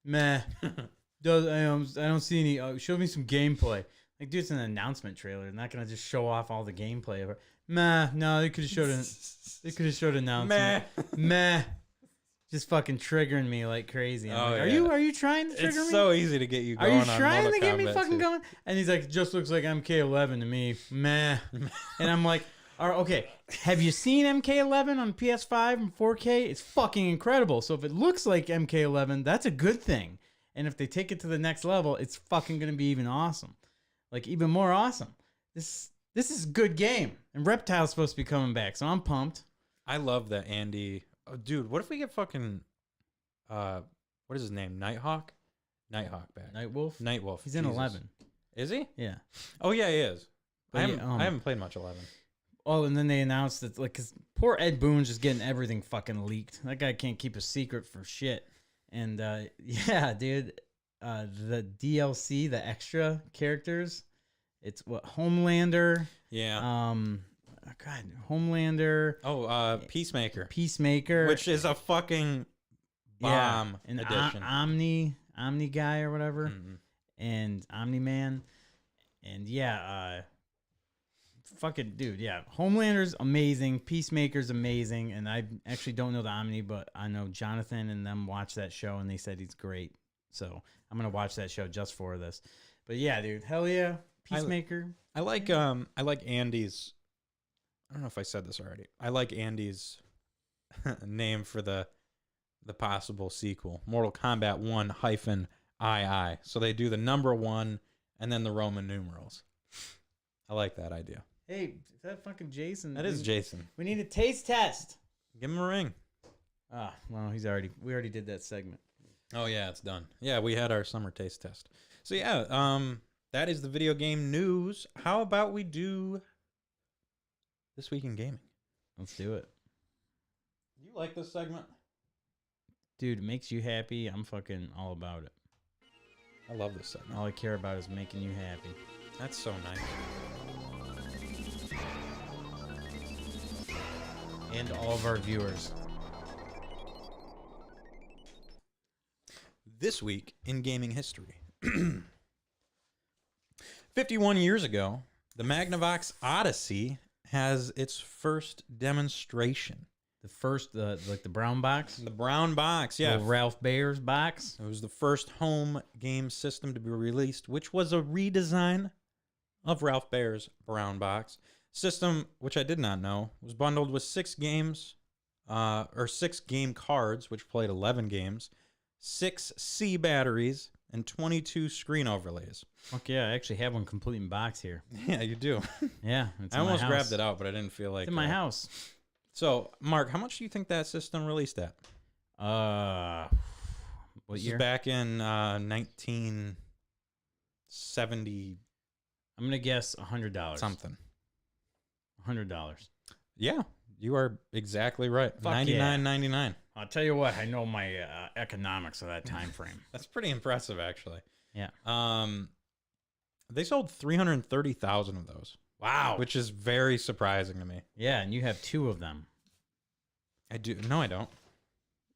Meh. I don't see any. Show me some gameplay. Like, dude, it's an announcement trailer. They're not gonna just show off all the gameplay of it. Meh. No, they could have showed announcement. Meh. Just fucking triggering me like crazy. I'm like, yeah. Are you trying to trigger me? It's so easy to get you Are going. you trying on to get me Kombat fucking 2. going? And he's like, just looks like MK11 to me. Meh. And I'm like, okay, have you seen MK11 on PS5 and 4K? It's fucking incredible. So if it looks like MK11, that's a good thing. And if they take it to the next level, it's fucking gonna be even awesome. Like even more awesome. This is a good game. And Reptile's supposed to be coming back, so I'm pumped. I love that Andy. Oh, dude, what if we get fucking what is his name? Nighthawk back. Nightwolf? Nightwolf. He's in Jesus. 11. Is he? Yeah. Oh yeah, he is. But I haven't played much 11. Oh, and then they announced that, like, cause poor Ed Boon's just getting everything fucking leaked. That guy can't keep a secret for shit. And yeah, dude, the DLC, the extra characters, it's what Homelander. Yeah. God, Homelander. Oh, Peacemaker, Peacemaker, which is a fucking bomb and edition. Omni guy or whatever, Mhm. and Omni Man, and yeah, fucking dude, yeah. Homelander's amazing, Peacemaker's amazing, and I actually don't know the Omni, but I know Jonathan and them watched that show and they said he's great. So I'm gonna watch that show just for this. But yeah, dude, hell yeah, Peacemaker. I like Andy's. I don't know if I said this already. I like Andy's name for the possible sequel, Mortal Kombat 1 -II. So they do the number 1 and then the Roman numerals. I like that idea. Hey, is that fucking Jason? That is Jason. We need a taste test. Give him a ring. Ah, well, we already did that segment. Oh yeah, it's done. Yeah, we had our summer taste test. So yeah, that is the video game news. How about we do This Week in Gaming? Let's do it. You like this segment? Dude, it makes you happy. I'm fucking all about it. I love this segment. All I care about is making you happy. That's so nice. And all of our viewers. This week in gaming history. 51 years ago, the Magnavox Odyssey has its first demonstration. The first, like the brown box? The brown box, yeah. Little Ralph Bayer's box? It was the first home game system to be released, which was a redesign of Ralph Bayer's brown box. System, which I did not know, was bundled with 6 games, or 6 game cards, which played 11 games, 6 C batteries, and 22 screen overlays. Fuck yeah, I actually have one complete in box here. Yeah, you do. Yeah, it's I in my almost house. grabbed it out, but I didn't feel like It's in my house. So, Mark, how much do you think that system released at? What This year? is back in 1970 I'm gonna guess $100. something. $100. Yeah, you are exactly right. Fuck $99.99. I'll tell you what, I know my economics of that time frame. That's pretty impressive, actually. Yeah. They sold 330,000 of those. Wow. Which is very surprising to me. Yeah, and you have 2 of them. I do. No, I don't.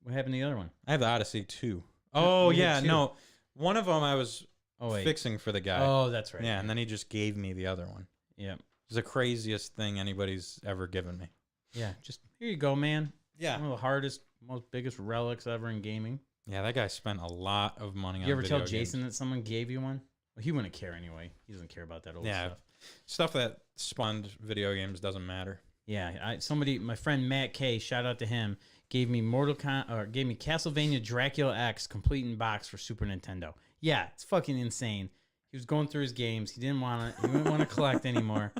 What happened to the other one? I have the Odyssey 2. Oh, you yeah. had 2. No. One of them I was Oh wait. fixing for the guy. Oh, that's right. Yeah, and then he just gave me the other one. Yeah. It's the craziest thing anybody's ever given me. Yeah. Just here you go, man. Yeah. One of the hardest, most biggest relics ever in gaming. Yeah, that guy spent a lot of money on You ever video tell games. Jason that someone gave you one? Well, he wouldn't care anyway. He doesn't care about that old Yeah. stuff. Stuff that spawned video games doesn't matter. Yeah, my friend Matt K, shout out to him, gave me gave me Castlevania Dracula X complete in box for Super Nintendo. Yeah, it's fucking insane. He was going through his games. He didn't want to collect anymore.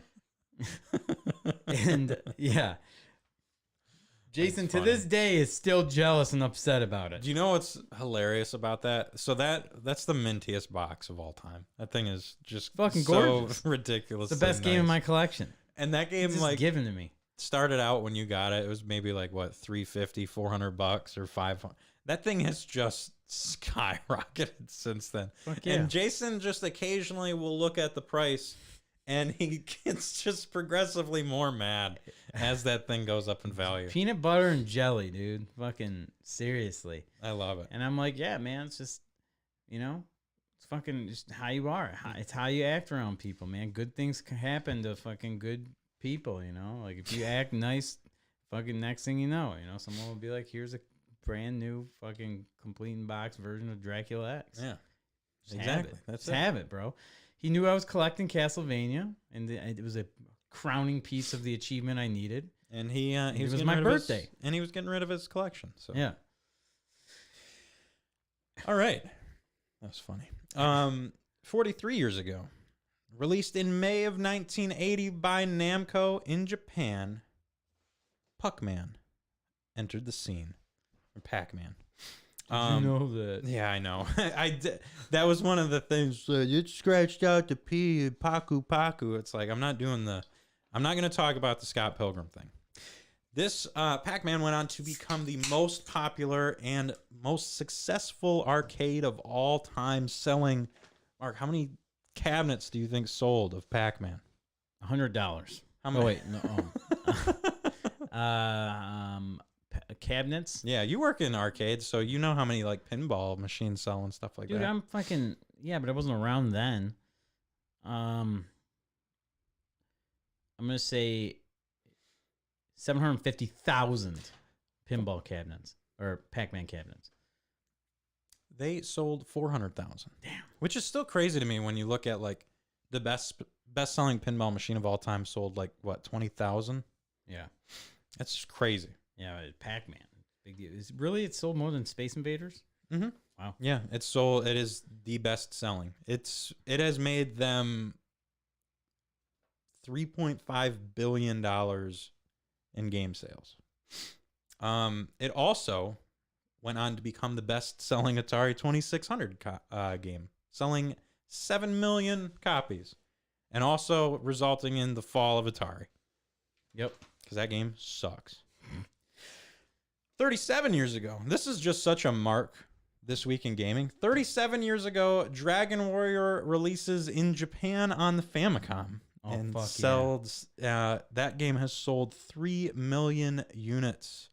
And yeah, Jason to this day is still jealous and upset about it. Do you know what's hilarious about that? So that's the mintiest box of all time. That thing is just Fucking so gorgeous. ridiculous. It's the best game in my collection. And that game It's just like given to me. started out when you got it. It was maybe like what $350, $400 or $500. That thing has just skyrocketed since then. Fuck yeah. And Jason just occasionally will look at the price, and he gets just progressively more mad as that thing goes up in value. Peanut butter and jelly, dude. Fucking seriously. I love it. And I'm like, yeah, man, it's just, it's fucking just how you are. It's how you act around people, man. Good things can happen to fucking good people, Like if you act nice, fucking next thing you know, someone will be like, here's a brand new fucking complete in box version of Dracula X. Yeah, Just exactly. Have it. That's Just it. have it, bro. He knew I was collecting Castlevania, and it was a crowning piece of the achievement I needed. And he was was getting my rid of birthday. and he was getting rid of his collection. So Yeah. all right, That's funny. 43 years ago, released in May of 1980 by Namco in Japan, Puckman entered the scene. Or Pac-Man. Did you know that? Yeah, I know. That was one of the things. It scratched out the P. Paku Paku. It's like I'm not going to talk about the Scott Pilgrim thing. This Pac-Man went on to become the most popular and most successful arcade of all time, selling. Mark, how many cabinets do you think sold of Pac-Man? $100. How Oh many? wait, no. Cabinets. Yeah, you work in arcades, so you know how many like pinball machines sell and stuff like Dude, that. I'm fucking but I wasn't around then. I'm gonna say 750,000 pinball cabinets or Pac-Man cabinets. They sold 400,000. Damn. Which is still crazy to me when you look at like the best-selling pinball machine of all time sold like what, 20,000? Yeah, That's just crazy. yeah, Pac-Man, big deal. It sold more than Space Invaders. Mm-hmm. Wow. Yeah, it is the best selling. It has made them $3.5 billion in game sales. It also went on to become the best-selling Atari 2600 game, selling 7 million copies, and also resulting in the fall of Atari. Yep. Because that game sucks. 37 years ago, this is just such a mark this week in gaming. 37 years ago, Dragon Warrior releases in Japan on the Famicom. Oh, And fuck sells, that game has sold 3 million units.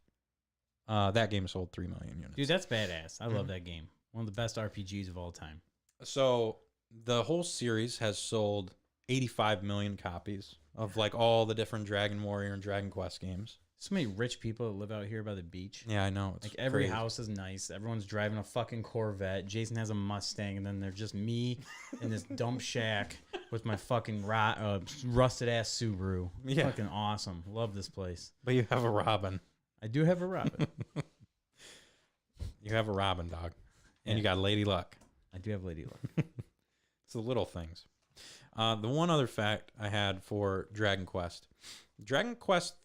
That game sold 3 million units. Dude, that's badass. I love that game. One of the best RPGs of all time. So the whole series has sold 85 million copies of like all the different Dragon Warrior and Dragon Quest games. So many rich people that live out here by the beach. Yeah, I know. It's Like every crazy. house is nice. Everyone's driving a fucking Corvette. Jason has a Mustang, and then there's just me in this dump shack with my fucking rusted ass Subaru. Yeah. Fucking awesome. Love this place. But you have a Robin. I do have a Robin. You have a Robin dog. And Yeah. you got Lady Luck. I do have Lady Luck. It's the little things. The one other fact I had for Dragon Quest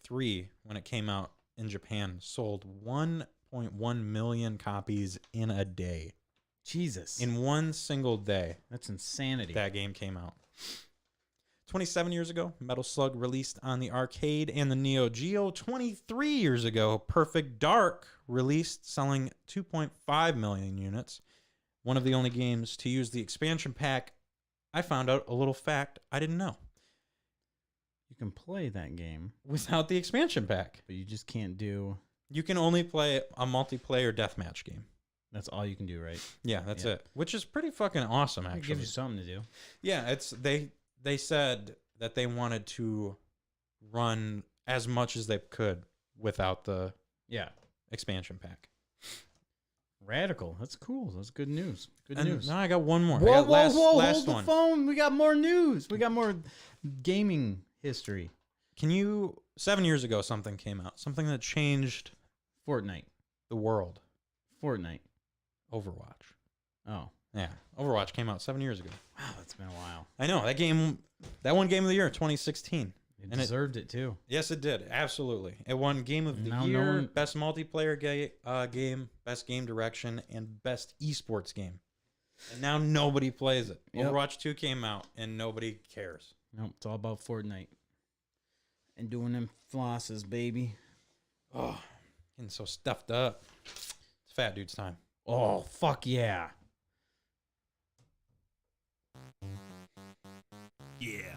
3, when it came out in Japan, sold 1.1 million copies in a day. Jesus. In one single day, That's insanity. that game came out. 27 years ago, Metal Slug released on the arcade and the Neo Geo. 23 years ago, Perfect Dark released, selling 2.5 million units. One of the only games to use the expansion pack. I found out a little fact I didn't know. You can play that game, Without the expansion pack, but you just can't do. you can only play a multiplayer deathmatch game. That's all you can do, right? Yeah, that's Yeah. it. Which is pretty fucking awesome, It actually. gives you something to do. Yeah, they said that they wanted to run as much as they could without the Yeah. expansion pack. Radical. That's cool. That's good news. Good And news. now I got one more. I Whoa, got last hold the one. phone. We got more news. We got more gaming history. Can you 7 years ago something came out, something that changed Fortnite. the world. Fortnite. Overwatch. Oh. Yeah, Overwatch came out 7 years ago. Wow, that's been a while. I know that one game of the year, 2016. It And it- deserved it too. Yes, it did. Absolutely. It won Game of the Now no Year, one- Best Multiplayer game, Best Game Direction, and Best Esports Game. And now nobody plays it. Yep. Overwatch 2 came out, and nobody cares. Nope, it's all about Fortnite. And doing them flosses, baby. Oh, getting so stuffed up. It's fat dude's time. Oh, fuck yeah. Yeah.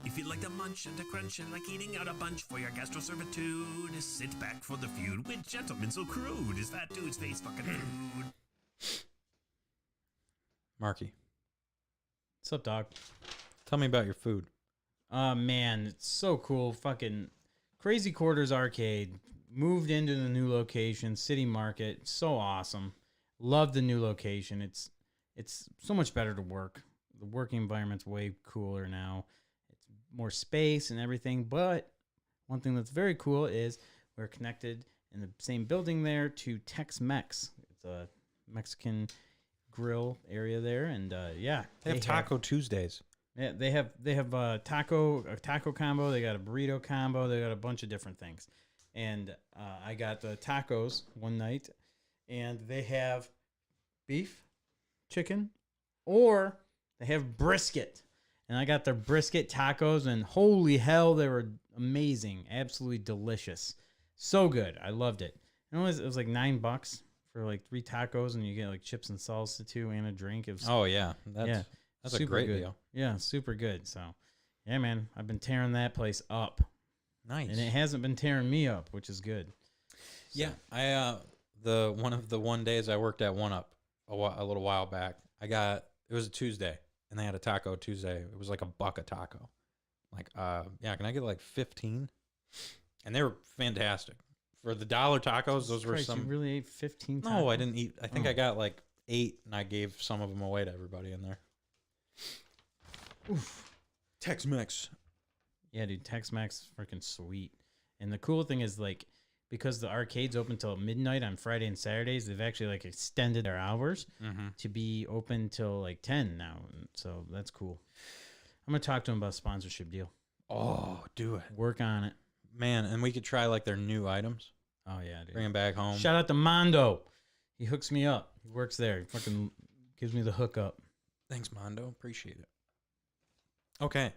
If you'd like to munch and to crunch and like eating out a bunch for your gastro servitude, sit back for the feud with gentlemen so crude as that dude's face fucking food. Marky, What's up, dog? tell me about your food. Man, it's so cool. Fucking Crazy Quarters Arcade moved into the new location, City Market. So awesome. Love the new location. It's so much better to work. The working environment's way cooler now. It's more space and everything. But one thing that's very cool is we're connected in the same building there to Tex-Mex. It's a Mexican grill area there, and yeah, They have Taco Tuesdays. Yeah, they have a taco combo. They got a burrito combo. They got a bunch of different things, and I got the tacos one night, and they have beef, chicken, or they have brisket, and I got their brisket tacos, and holy hell, they were amazing, absolutely delicious, so good. I loved it. And it was like $9 for like 3 tacos, and you get like chips and salsa too, and a drink. It was Oh yeah, that's a super great good. deal. Yeah, super good. So, yeah, man, I've been tearing that place up, Nice. and it hasn't been tearing me up, which is good. So, Yeah, I one of the one days I worked at One Up a little while back. It was a Tuesday, and they had a Taco Tuesday. It was like $1 a taco. Like, yeah, can I get like 15? And they were fantastic for the $1 tacos. Those were Christ, some. You really ate 15 tacos? No, I didn't eat. I think Oh. I got like 8, and I gave some of them away to everybody in there. Oof. Tex-Mex. Yeah, dude, Tex-Mex freaking sweet. And the cool thing is, like, because the arcade's open till midnight on Friday and Saturdays, they've actually like extended their hours Mm-hmm. to be open till like 10 now. And so that's cool. I'm gonna talk to them about a sponsorship deal. Oh, do it, Work on it. man! And we could try like their new items. Oh yeah, dude. Bring them back home. Shout out to Mondo. He hooks me up. He works there. He fucking gives me the hookup. Thanks, Mondo. Appreciate it. Okay.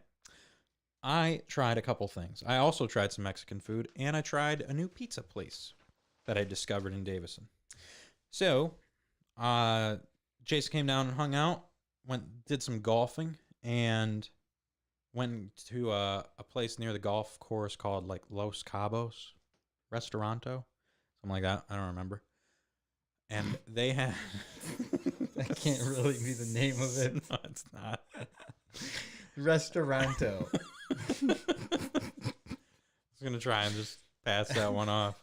I tried a couple things. I also tried some Mexican food, and I tried a new pizza place that I discovered in Davison. So, Jason came down and hung out, did some golfing, and went to a place near the golf course called like Los Cabos Restauranto, something like that. I don't remember. And they had That can't really be the name of it. No, it's not. Restauranto. I was gonna try and just pass that one off.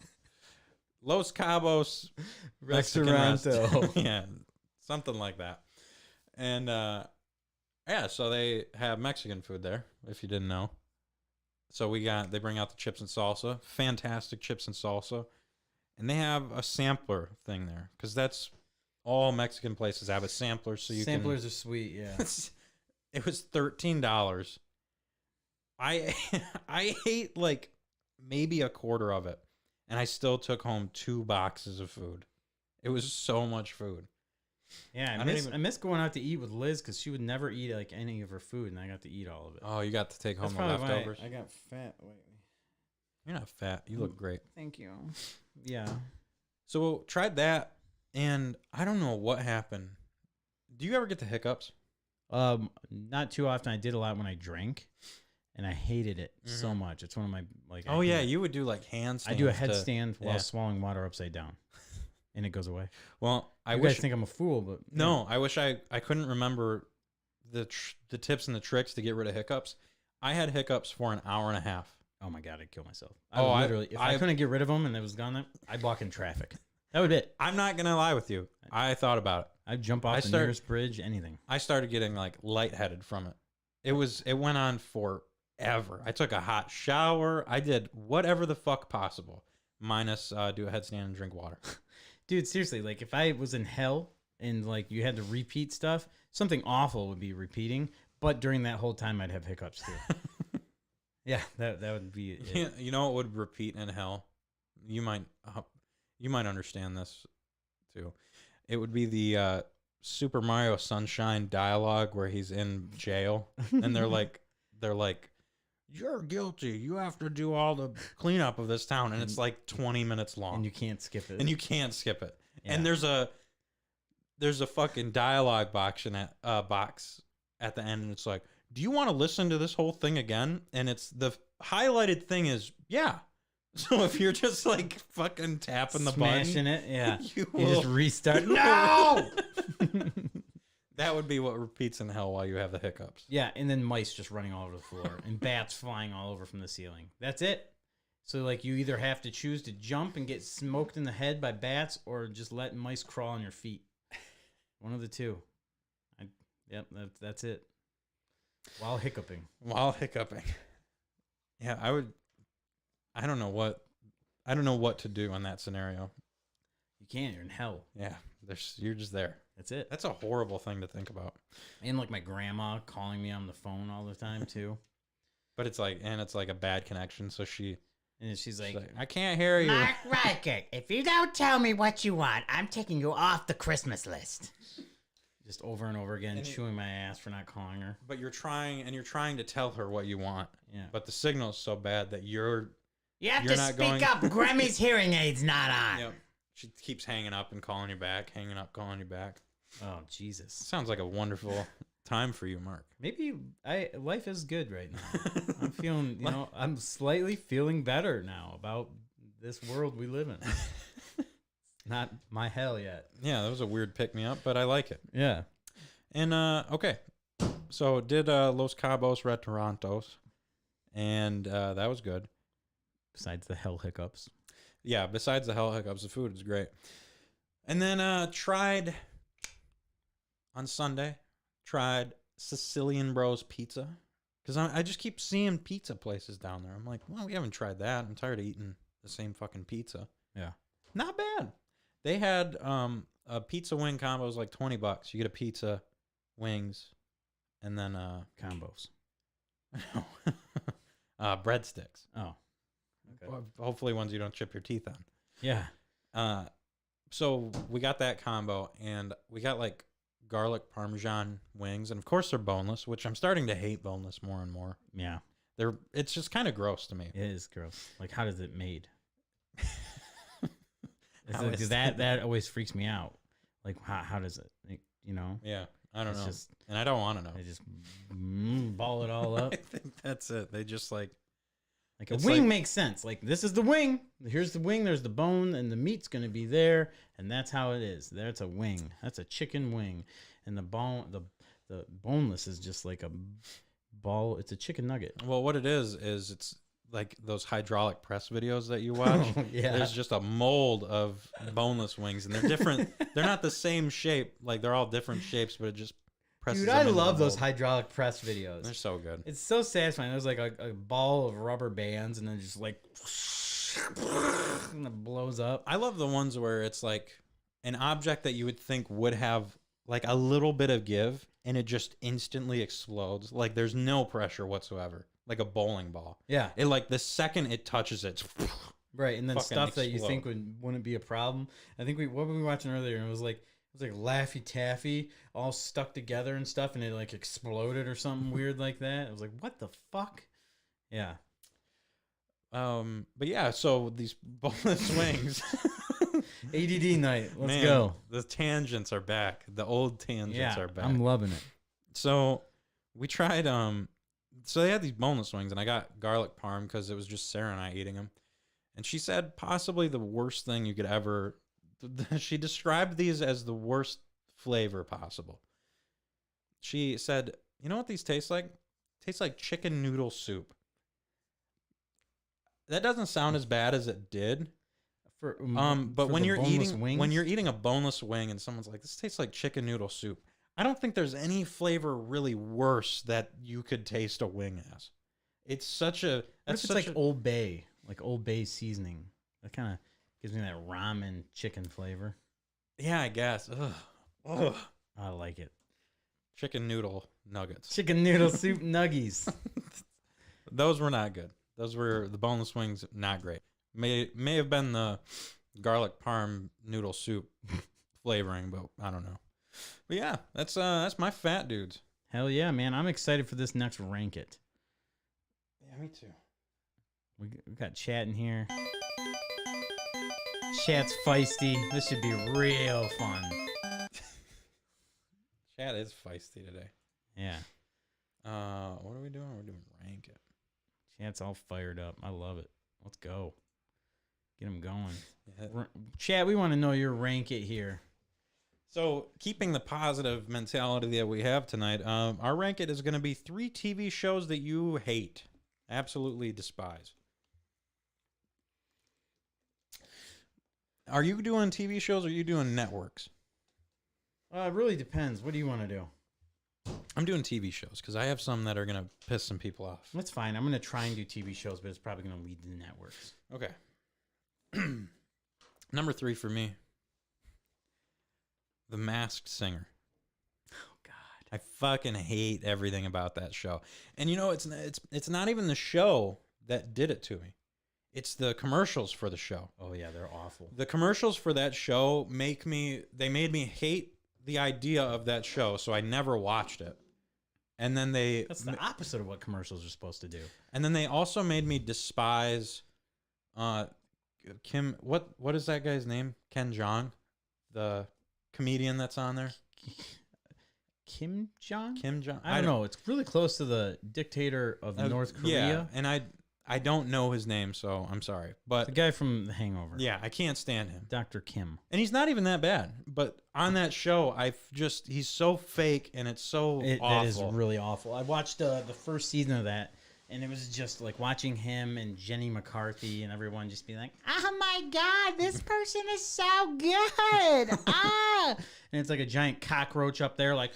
Los Cabos Mexican Restauranto. yeah, something like that. And yeah, so they have Mexican food there, if you didn't know. So they bring out the chips and salsa, fantastic chips and salsa, and they have a sampler thing there because that's all Mexican places have a sampler, so you Samplers are sweet, yeah. It was $13. I ate like maybe a quarter of it, and I still took home 2 boxes of food. It was so much food. Yeah, I miss going out to eat with Liz because she would never eat like any of her food, and I got to eat all of it. Oh, you got to take home That's the probably why leftovers. I got fat. Wait. You're not fat. You look great. Thank you. Yeah. So tried that, and I don't know what happened. Do you ever get the hiccups? Not too often. I did a lot when I drank, and I hated it so much. It's one of my like. I Oh hate yeah, it. you would do like handstands. I do a headstand while yeah. swallowing water upside down, and it goes away. Well, I You wish guys think I'm a fool, but no. I wish I couldn't remember the tips and the tricks to get rid of hiccups. I had hiccups for an hour and a half. Oh my god, I'd kill myself. Oh, I literally, if I couldn't get rid of them and it was gone, I'd block in traffic. That would be it. I'm not gonna lie with you. I thought about it. I'd jump off the nearest bridge, anything. I started getting like lightheaded from it. It went on forever. I took a hot shower. I did whatever the fuck possible, minus do a headstand and drink water. Dude, seriously, like if I was in hell and like you had to repeat stuff, something awful would be repeating. But during that whole time, I'd have hiccups too. Yeah, that would be it. You know what would repeat in hell? You might understand this too. It would be the Super Mario Sunshine dialogue where he's in jail and they're like, "You're guilty. You have to do all the cleanup of this town," and it's like 20 minutes long, And you can't skip it. Yeah. And there's a fucking dialogue box at the end, and it's like, do you want to listen to this whole thing again? And it's the highlighted thing is, yeah. So if you're just like fucking tapping the smashing button, it, yeah, you you just will. restart. No. That would be what repeats in hell while you have the hiccups. Yeah, and then mice just running all over the floor and bats flying all over from the ceiling. That's it. So like you either have to choose to jump and get smoked in the head by bats, or just let mice crawl on your feet. One of the two. Yep, that's it. While hiccuping. Yeah, I don't know what to do in that scenario. You can't. You're in hell. Yeah, You're just there. That's it. That's a horrible thing to think about. And like my grandma calling me on the phone all the time too. But it's like a bad connection. So she's She's like, I can't hear you. Mark Reichert, if you don't tell me what you want, I'm taking you off the Christmas list. just over and over again, chewing my ass for not calling her. But you're trying to tell her what you want. Yeah. But the signal's so bad that You have You're to not speak going- up. Grammy's hearing aid's not on. Yep. She keeps hanging up and calling you back, hanging up, calling you back. Oh, Jesus. Sounds like a wonderful time for you, Mark. Maybe life is good right now. I'm feeling, I'm slightly feeling better now about this world we live in. Not my hell yet. Yeah, that was a weird pick me up, but I like it. Yeah. And okay, so did Los Cabos Restaurantos, and that was good. Besides the hell hiccups. Yeah, besides the hell hiccups, the food is great. And then tried on Sunday, Sicilian Bros Pizza, because I just keep seeing pizza places down there. I'm like, well, we haven't tried that. I'm tired of eating the same fucking pizza. Yeah. Not bad. They had a pizza wing combo was like $20. You get a pizza, wings, and then Combos. breadsticks. Oh. Okay. Hopefully ones you don't chip your teeth on. Yeah. So we got that combo, and we got like garlic parmesan wings, and of course they're boneless, which I'm starting to hate boneless more and more. Yeah. It's just kind of gross to me. It is gross. Like, how does it made? How Like, is that always freaks me out. Like, how does it? Like, Yeah, I don't It's know, just- and I don't want to know. they just ball it all up. I think that's it. They just like Like a It's wing like- makes sense. Like, this is the wing. Here's the wing. There's the bone, and the meat's gonna be there, and that's how it is. That's a wing. That's a chicken wing, and the boneless is just like a ball. It's a chicken nugget. well, what it is it's like those hydraulic press videos that you watch. Yeah. There's just a mold of boneless wings, and they're different. They're not the same shape. Like they're all different shapes, but it just presses. Dude, them I into the love those mold. hydraulic press videos. They're so good. It's so satisfying. There's like a ball of rubber bands, and then just like, and it blows up. I love the ones where it's like an object that you would think would have like a little bit of give, and it just instantly explodes. Like there's no pressure whatsoever. Like a bowling ball. Yeah, It like the second it touches it, right. And then fucking stuff that you explode. think wouldn't be a problem. I think what were we watching earlier? And it was like Laffy Taffy all stuck together and stuff, and it like exploded or something weird like that. It was like, what the fuck? Yeah. but yeah, so these boneless wings. ADD night. Let's Man, go. The tangents are back. The old tangents Yeah, are back. I'm loving it. So we tried so they had these boneless wings, and I got garlic parm because it was just Sarah and I eating them. And she said possibly the worst thing you could ever she described these as the worst flavor possible. She said, "You know what these taste like? Tastes like chicken noodle soup." That doesn't sound as bad as it did. But But when you're eating a boneless wing and someone's like, "This tastes like chicken noodle soup," I don't think there's any flavor really worse that you could taste a wing as. It's such a that's that's it's such like Old Bay seasoning. That kind of gives me that ramen chicken flavor. yeah, I guess. Ugh. I like it. Chicken noodle nuggets. Chicken noodle soup nuggies. Those were not good. Those were the boneless wings, not great. May have been the garlic parm noodle soup flavoring, but I don't know. But yeah, that's my fat dudes. Hell yeah, man! I'm excited for this next rank it. Yeah, me too. We got chat in here. Chat's feisty. This should be real fun. Chat is feisty today. Yeah, What are we doing? We're doing rank it. chat's all fired up. I love it. Let's go. Get them going. Yeah. Chat, we want to know your rank it here. So, keeping the positive mentality that we have tonight, our rank it is going to be 3 TV shows that you hate, absolutely despise. Are you doing TV shows or are you doing networks? It really depends. What do you want to do? I'm doing TV shows because I have some that are going to piss some people off. That's fine. I'm going to try and do TV shows, but it's probably going to lead to networks. Okay. Number 3 for me. The Masked Singer. Oh God. I fucking hate everything about that show. And you know, it's not even the show that did it to me. It's the commercials for the show. Oh yeah, they're awful. The commercials for that show made me hate the idea of that show, so I never watched it. And then That's the opposite of what commercials are supposed to do. and then they also made me despise Kim, what is that guy's name? Ken Jeong, the comedian that's on there. Kim Jong? Kim Jong. I don't know. It's really close to the dictator of North Korea. Yeah, and I don't know his name, so I'm sorry. But The guy from The Hangover. yeah, I can't stand him. Dr. Kim. And he's not even that bad. But on that show, he's so fake and it's so awful. That is really awful. I watched the first season of that, and it was just like watching him and Jenny McCarthy and everyone just be like, "Oh my God, this person is so good!" Ah, and it's like a giant cockroach up there, like.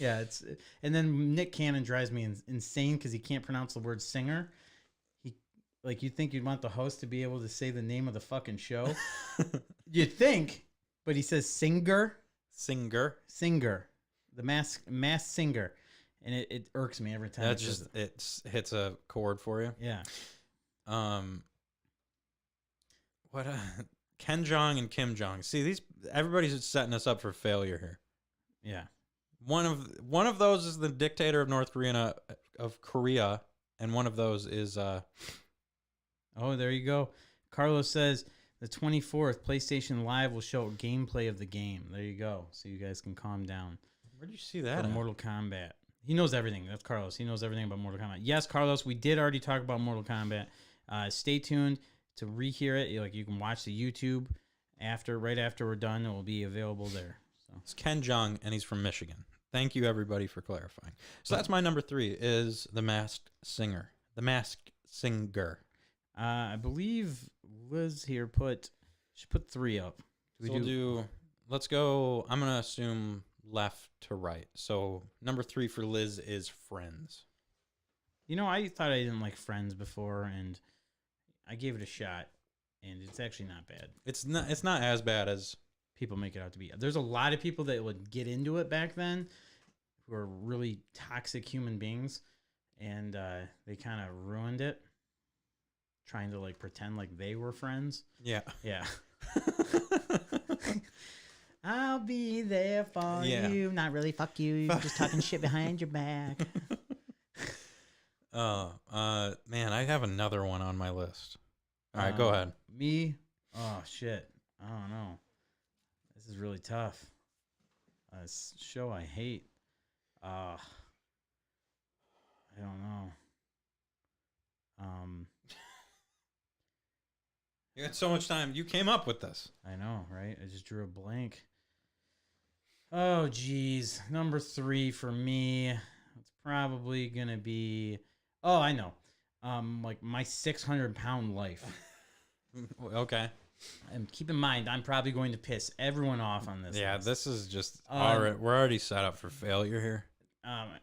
Yeah, and then Nick Cannon drives me insane because he can't pronounce the word singer. You'd think you'd want the host to be able to say the name of the fucking show. You'd think, but he says singer, Singer. the mass singer, and it irks me every time. That just it hits a chord for you. Yeah. What Ken Jeong and Kim Jong. See, everybody's just setting us up for failure here. Yeah. One of those is the dictator of North Korea, and one of those is Oh, there you go. Carlos says the 24th PlayStation Live will show gameplay of the game. There you go. So you guys can calm down. Where'd you see that? For at? Mortal Kombat. He knows everything. That's Carlos. He knows everything about Mortal Kombat. Yes, Carlos, we did already talk about Mortal Kombat. Stay tuned to rehear it. You can watch the YouTube right after we're done. It will be available there. So It's Ken Jeong, and he's from Michigan. Thank you, everybody, for clarifying. So that's my number 3 is The Masked Singer. The Masked Singer. I believe Liz here she put 3 up. Let's go. I'm going to assume left to right. So number 3 for Liz is Friends. You know, I thought I didn't like Friends before, and I gave it a shot, and it's actually not bad. It's not as bad as People make it out to be. There's a lot of people that would get into it back then who are really toxic human beings, and they kind of ruined it, trying to pretend like they were friends. yeah. Yeah. I'll be there for Yeah. you. Not really. Fuck you. You're just talking shit behind your back. Man, I have another one on my list. All right, go ahead. Me? Oh, shit. I don't know. This is really tough. This show I hate. I don't know. You had so much time. You came up with this. I know, right? I just drew a blank. Oh, geez. Number 3 for me. It's probably going to be... Oh, I know. My 600-pound life. Okay. And keep in mind, I'm probably going to piss everyone off on this. Yeah, list. this is just we're already set up for failure here.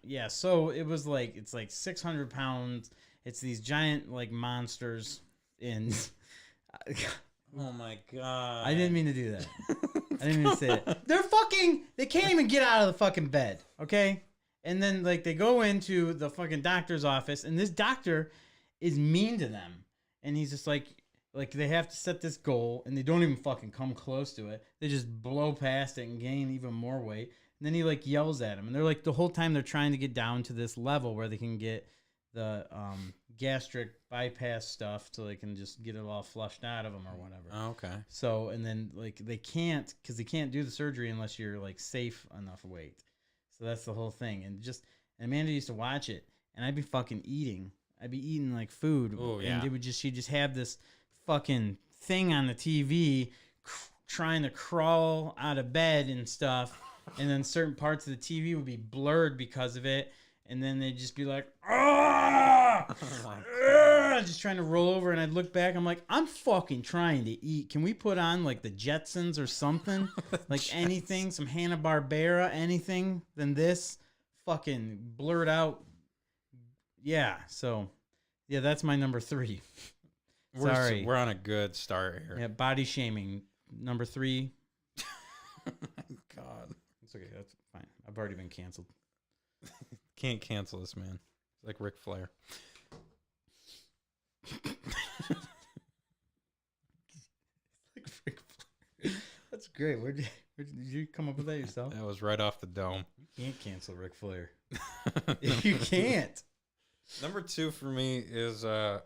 Yeah, so it was it's 600 pounds. It's these giant monsters in... Oh my god. I didn't mean to do that. I didn't mean to say it. They can't even get out of the fucking bed, okay? And then they go into the fucking doctor's office, and this doctor is mean to them. And he's just like they have to set this goal, and they don't even fucking come close to it. They just blow past it and gain even more weight. And then he yells at them, and they're the whole time they're trying to get down to this level where they can get the gastric bypass stuff so they can just get it all flushed out of them or whatever. Oh, okay. So, and then they can't, because they can't do the surgery unless you're safe enough weight. So that's the whole thing. And Amanda used to watch it, and I'd be fucking eating. I'd be eating food. Oh, yeah. And she'd just have this fucking thing on the TV trying to crawl out of bed and stuff. And then certain parts of the TV would be blurred because of it. And then they'd just be like, "Ah!" Just trying to roll over. And I'd look back. I'm like, I'm fucking trying to eat. Can we put on the Jetsons or something? Anything, some Hanna-Barbera, anything than this fucking blurred out. Yeah. So, yeah, that's my number 3. Sorry. We're on a good start here. Yeah, body shaming number 3. God, It's okay. That's fine. I've already been canceled. can't cancel this man. It's like Ric Flair. That's great. Where did you come up with that yourself? That was right off the dome. You can't cancel Ric Flair. You can't. Number 2 for me is I'm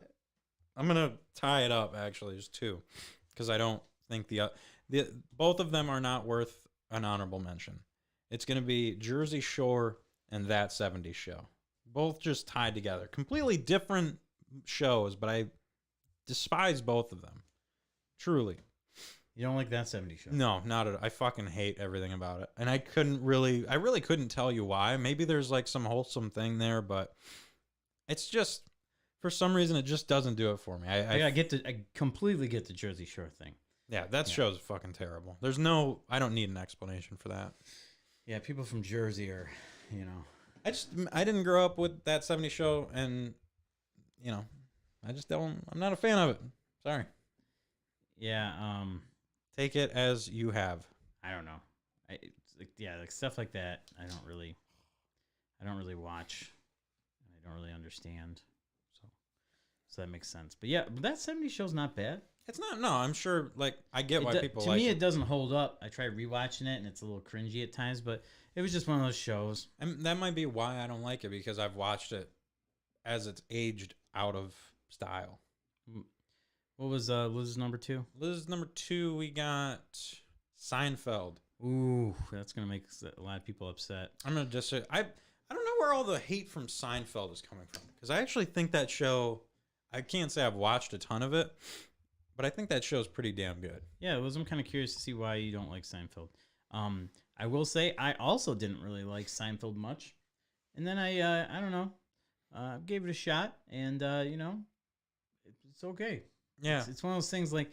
gonna tie it up actually, just 2, because I don't think the both of them are not worth an honorable mention. It's gonna be Jersey Shore and That 70s Show, both just tied together, completely different shows, but I despise both of them, truly. You don't like That 70s Show? No, not at all. I fucking hate everything about it, and I really couldn't tell you why. Maybe there's like some wholesome thing there, but it's just, for some reason, it just doesn't do it for me. I completely get the Jersey Shore thing. Yeah, that show's fucking terrible. I don't need an explanation for that. Yeah, people from Jersey are, you know. I didn't grow up with That 70s Show, and, you know, I'm not a fan of it. Sorry. Yeah, Take it as you have. I don't know. Like stuff like that, I don't really watch, and I don't really understand. So that makes sense. But yeah, That 70s Show's not bad. It's not. No, I'm sure. Like, I get why people to like me, it. it doesn't hold up. I tried rewatching it, and it's a little cringy at times. But it was just one of those shows. And that might be why I don't like it, because I've watched it as it's aged out of style. What was Liz's number 2? Liz's number 2, we got Seinfeld. Ooh, that's gonna make a lot of people upset. I'm gonna just say I don't know where all the hate from Seinfeld is coming from, because I actually think that show. I can't say I've watched a ton of it, but I think that show's pretty damn good. Yeah, I'm kind of curious to see why you don't like Seinfeld. I will say I also didn't really like Seinfeld much, and then I don't know, gave it a shot, and you know, it's okay. Yeah, It's one of those things like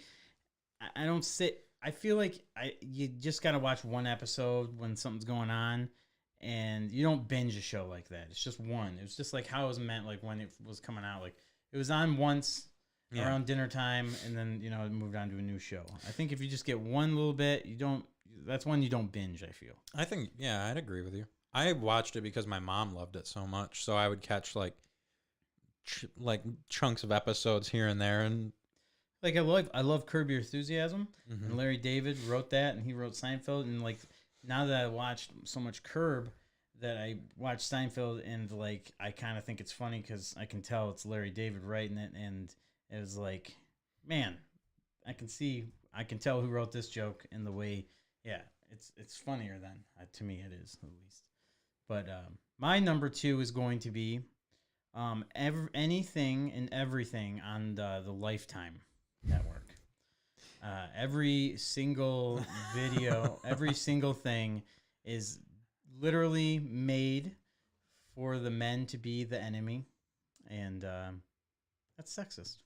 I don't sit. I feel like you just gotta watch one episode when something's going on, and you don't binge a show like that. It's just one. It was just like how it was meant, like when it was coming out. Like it was on once around dinner time, and then you know it moved on to a new show. I think if you just get one little bit, you don't. That's one you don't binge. I feel. I think I'd agree with you. I watched it because my mom loved it so much, so I would catch like chunks of episodes here and there, and. Like I love Curb Your Enthusiasm, and Larry David wrote that, and he wrote Seinfeld, and like now that I watched so much Curb, that I watched Seinfeld, and like I kind of think it's funny because I can tell it's Larry David writing it, and it was like, man, I can tell who wrote this joke, and the way, it's funnier than to me it is at least. But my number 2 is going to be anything and everything on the Lifetime network. Every single video, every single thing is literally made for the men to be the enemy, and that's sexist.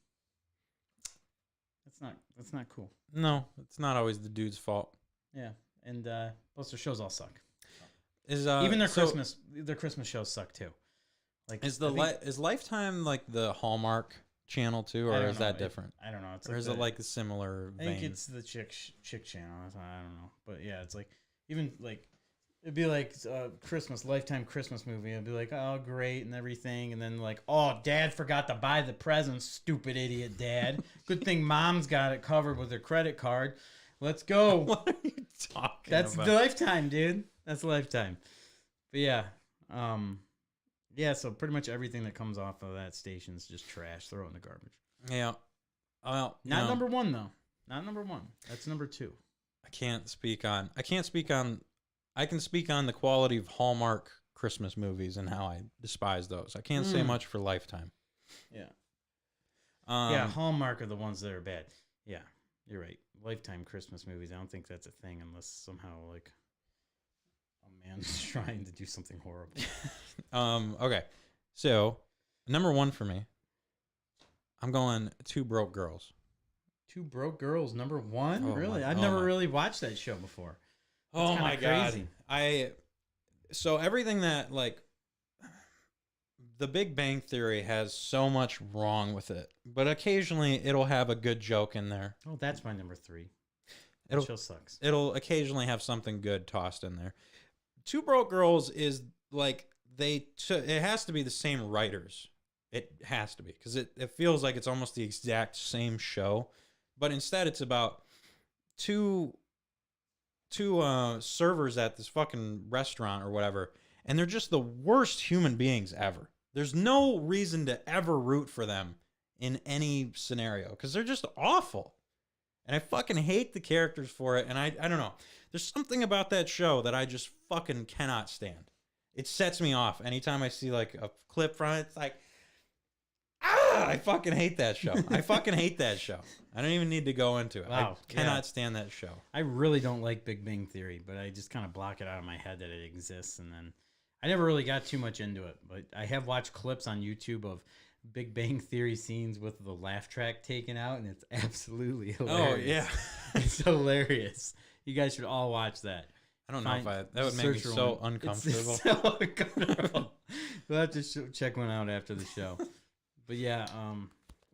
That's not cool. No, it's not always the dude's fault. Yeah, and plus their shows all suck. Is Even their Christmas shows suck too. Like is Lifetime like the Hallmark channel too, or is that different? I don't know. It's or is it like a similar vein? I think it's the chick channel. I don't know, but yeah, it's like even like it'd be like Lifetime Christmas movie. It'd be like, oh great and everything, and then like, oh Dad forgot to buy the presents, stupid idiot Dad. Good thing Mom's got it covered with her credit card. Let's go. What are you talking That's about? the Lifetime, dude. That's Lifetime. But yeah, yeah. So pretty much everything that comes off of that station is just trash. Throw it in the garbage. Yeah. Well, Not number 1 though. Not number 1. That's number 2. I can speak on the quality of Hallmark Christmas movies and how I despise those. I can't say much for Lifetime. Yeah. Yeah, Hallmark are the ones that are bad. Yeah, you're right. Lifetime Christmas movies, I don't think that's a thing unless somehow like a man's trying to do something horrible. Okay. So, number 1 for me, I'm going Two Broke Girls. Two Broke Girls, number 1? Oh really? my- I've oh never my- really watched that show before. Oh kinda my crazy. God. So everything that like The Big Bang Theory has so much wrong with it, but occasionally it'll have a good joke in there. Oh, that's my number 3. That show sucks. It'll occasionally have something good tossed in there. Two Broke Girls is like it has to be the same writers. It has to be because it feels like it's almost the exact same show, but instead it's about two servers at this fucking restaurant or whatever, and they're just the worst human beings ever. There's no reason to ever root for them in any scenario because they're just awful. And I fucking hate the characters for it. And I don't know. There's something about that show that I just fucking cannot stand. It sets me off anytime I see like a clip from it. It's like, I fucking hate that show. I fucking hate that show. I don't even need to go into it. Wow, I cannot stand that show. I really don't like Big Bang Theory, but I just kind of block it out of my head that it exists. And then I never really got too much into it, but I have watched clips on YouTube of Big Bang Theory scenes with the laugh track taken out, and it's absolutely hilarious. Oh, yeah. It's hilarious. You guys should all watch that. I don't know if that would make me Search so one. uncomfortable. It's so uncomfortable. We'll have to check one out after the show. But yeah,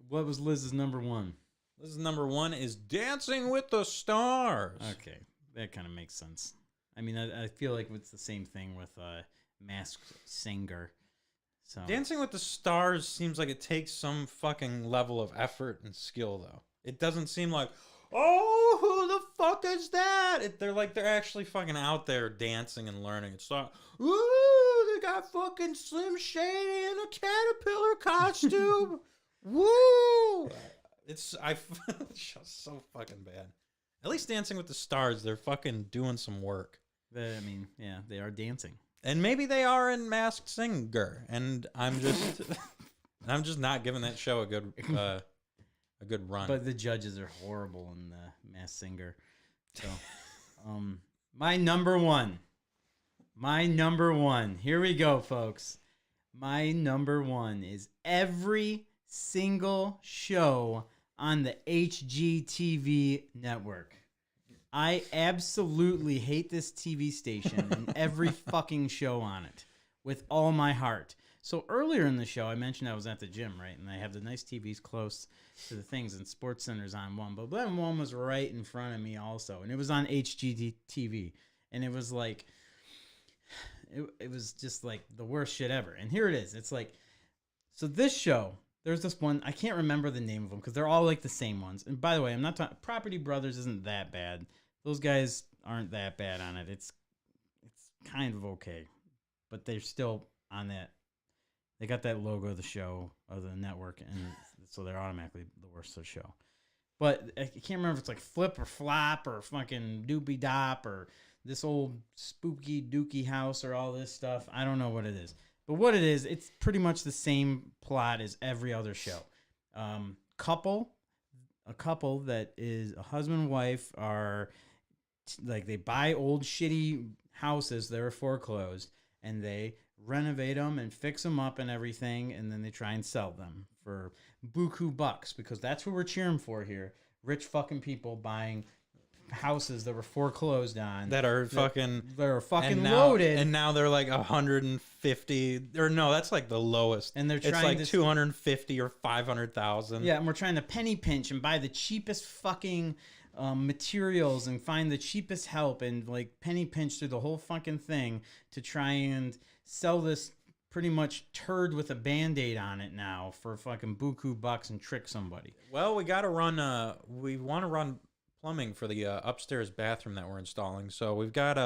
what was Liz's number one? Liz's number one is Dancing with the Stars. Okay, that kind of makes sense. I mean, I feel like it's the same thing with Masked Singer. So Dancing with the Stars seems like it takes some fucking level of effort and skill, though. It doesn't seem like, oh, who the fuck is that? They're actually fucking out there dancing and learning. It's like, ooh, they got fucking Slim Shady in a caterpillar costume. Woo! It's just so fucking bad. At least Dancing with the Stars, they're fucking doing some work. I mean, yeah, they are dancing. And maybe they are in Masked Singer, and I'm just not giving that show a good run. But the judges are horrible in the Masked Singer. So, my number one. Here we go, folks. My number one is every single show on the HGTV network. I absolutely hate this TV station and every fucking show on it with all my heart. So earlier in the show, I mentioned I was at the gym, right? And I have the nice TVs close to the things, and Sports Center's on one. But then one was right in front of me also, and it was on HGTV. And it was like, it was just like the worst shit ever. And here it is. It's like, so this show, there's this one, I can't remember the name of them because they're all like the same ones. And by the way, I'm not talking, Property Brothers isn't that bad. Those guys aren't that bad on it. It's kind of okay, but they're still on that. They got that logo of the show, of the network, and so they're automatically the worst of the show. But I can't remember if it's like Flip or Flop or fucking Doopy Dop or this old spooky dookie house or all this stuff. I don't know what it is. But what it is, it's pretty much the same plot as every other show. A couple that is a husband and wife are... like they buy old shitty houses that are foreclosed and they renovate them and fix them up and everything, and then they try and sell them for buku bucks because that's what we're cheering for here. Rich fucking people buying houses that were foreclosed on that are fucking loaded, and now they're like 150 or no, that's like the lowest, and they're it's trying like 250 or 500,000. Yeah, and we're trying to penny pinch and buy the cheapest fucking materials and find the cheapest help and like penny pinch through the whole fucking thing to try and sell this pretty much turd with a band-aid on it now for fucking buku bucks and trick somebody. Well, we want to run plumbing for the upstairs bathroom that we're installing. So we've got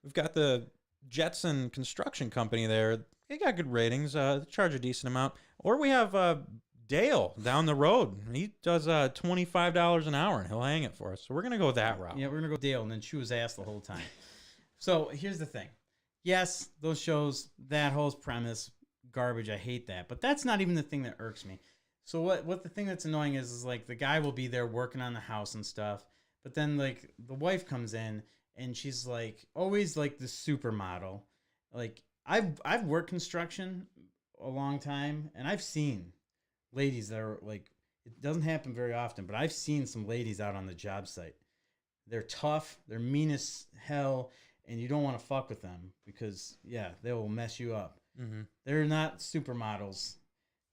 the Jetson Construction Company there. They got good ratings. They charge a decent amount. Or we have Dale down the road. He does $25 an hour, and he'll hang it for us. So we're gonna go that route. Yeah, we're gonna go Dale, and then chew his ass the whole time. So here's the thing. Yes, those shows, that whole premise, garbage. I hate that. But that's not even the thing that irks me. So what the thing that's annoying is like the guy will be there working on the house and stuff, but then like the wife comes in and she's like always like the supermodel. Like I've worked construction a long time, and I've seen ladies that are like, it doesn't happen very often, but I've seen some ladies out on the job site. They're tough, they're mean as hell, and you don't want to fuck with them because yeah, they will mess you up. Mm-hmm. They're not supermodels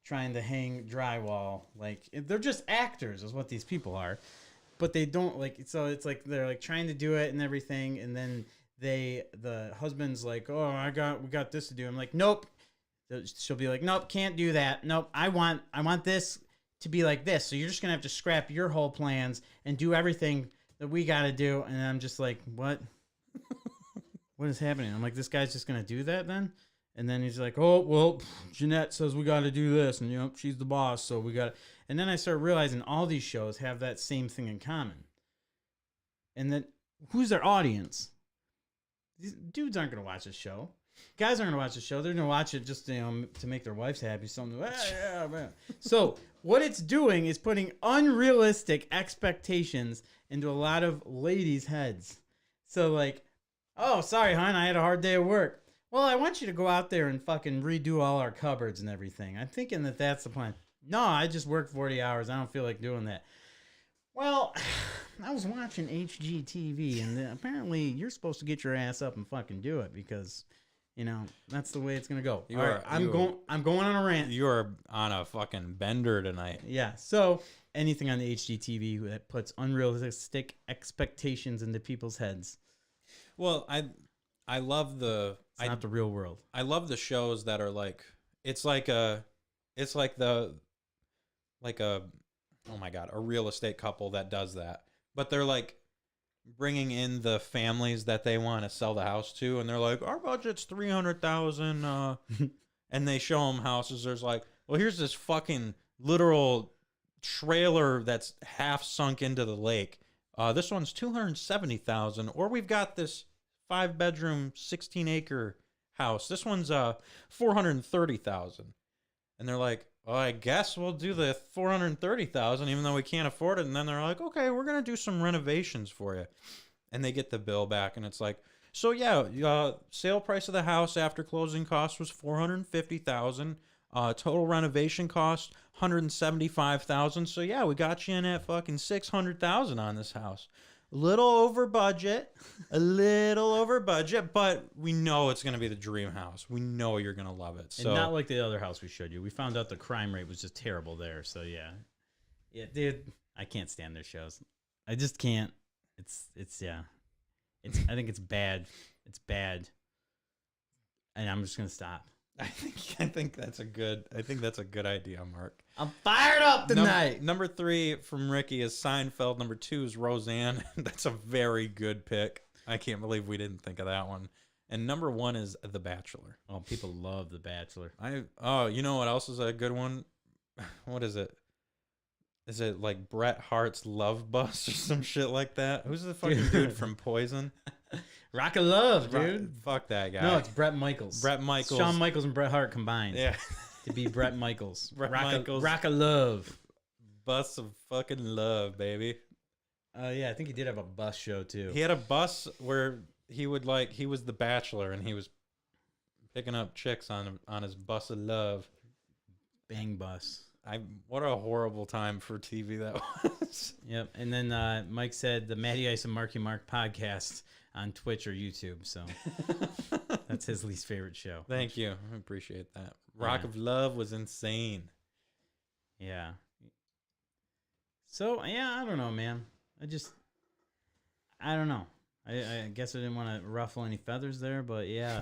trying to hang drywall. Like, they're just actors is what these people are. but they don't like. So it's like they're like trying to do it and everything, and then the husband's like, oh, we got this to do. I'm like, nope. She'll be like, nope, can't do that. Nope, I want this to be like this. So you're just gonna have to scrap your whole plans and do everything that we got to do. And I'm just like, what? What is happening? I'm like, this guy's just gonna do that then? And then he's like, oh, well, Jeanette says we got to do this, and she's the boss, so we got. And then I started realizing all these shows have that same thing in common. And then who's their audience? These dudes aren't gonna watch this show. Guys aren't gonna watch the show. They're gonna watch it just to make their wives happy. Something. Yeah, man. So what it's doing is putting unrealistic expectations into a lot of ladies' heads. So like, oh, sorry, hon, I had a hard day at work. Well, I want you to go out there and fucking redo all our cupboards and everything. I'm thinking that that's the plan. No, I just worked 40 hours. I don't feel like doing that. Well, I was watching HGTV, and apparently you're supposed to get your ass up and fucking do it because, that's the way it's gonna go. I'm going on a rant. You are on a fucking bender tonight. Yeah. So anything on the HGTV that puts unrealistic expectations into people's heads. Well, I love the. It's not the real world. I love the shows that are like oh my God, a real estate couple that does that. But they're like bringing in the families that they want to sell the house to, and they're like, our budget's $300,000, and they show them houses. There's like, well, here's this fucking literal trailer that's half sunk into the lake. This one's $270,000, or we've got this 5-bedroom, 16-acre house. This one's $430,000, and they're like, well, I guess we'll do the $430,000, even though we can't afford it. And then they're like, okay, we're gonna do some renovations for you, and they get the bill back, and it's like, so yeah, sale price of the house after closing costs was $450,000. Total renovation cost $175,000. So yeah, we got you in at fucking $600,000 on this house. A little over budget, but we know it's going to be the dream house. We know you're going to love it. So and not like the other house we showed you. We found out the crime rate was just terrible there. So yeah, dude, I can't stand their shows. I just can't. I think it's bad. It's bad, and I'm just gonna stop. I think that's a good idea, Mark. I'm fired up tonight. Number 3 from Ricky is Seinfeld. Number 2 is Roseanne. That's a very good pick. I can't believe we didn't think of that one. And number 1 is The Bachelor. Oh, people love The Bachelor. You know what else is a good one? What is it? Is it like Bret Hart's Love Bus or some shit like that? Who's the fucking dude from Poison? Rock of Love, dude. Fuck that guy. No, it's Bret Michaels. Bret Michaels. Shawn Michaels and Bret Hart combined. Yeah. To be Bret Michaels. Michaels. Rock of Love. Bus of fucking love, baby. Yeah, I think he did have a bus show too. He had a bus where he was the Bachelor, and he was picking up chicks on his bus of love. Bang bus. What a horrible time for TV that was. Yep. And then Mike said the Matty Ice and Marky Mark podcast on Twitch or YouTube. So that's his least favorite show. Thank you. I appreciate that. Rock of Love was insane. Yeah. So, yeah, I don't know, man. I don't know. I guess I didn't want to ruffle any feathers there, but yeah.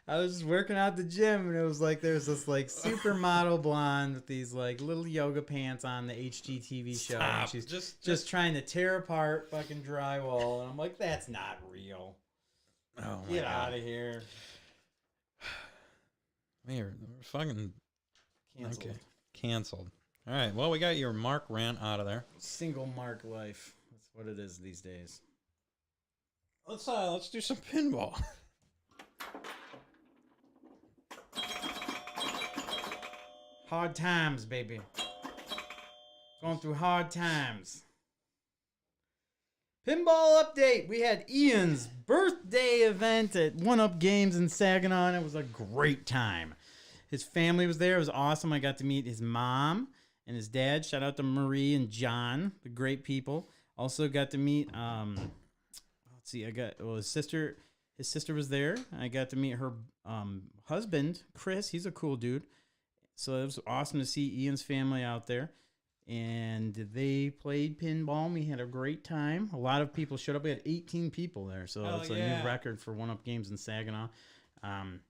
I was just working out at the gym, and it was like there's this like supermodel blonde with these like little yoga pants on the HGTV show. And she's just trying to tear apart fucking drywall, and I'm like, that's not real. Oh my Get God. out of here. We're fucking Canceled. Okay. Canceled. All right. Well, we got your Mark rant out of there. Single mark life. That's what it is these days. Let's do some pinball. Hard times, baby. Going through hard times. Pinball update. We had Ian's birthday event at 1UP Games in Saginaw. It was a great time. His family was there. It was awesome. I got to meet his mom and his dad. Shout out to Marie and John, the great people. Also got to meet his sister. His sister was there. I got to meet her husband, Chris. He's a cool dude. So it was awesome to see Ian's family out there. And they played pinball. We had a great time. A lot of people showed up. We had 18 people there. So Hell it's a yeah. new record for One Up Games in Saginaw.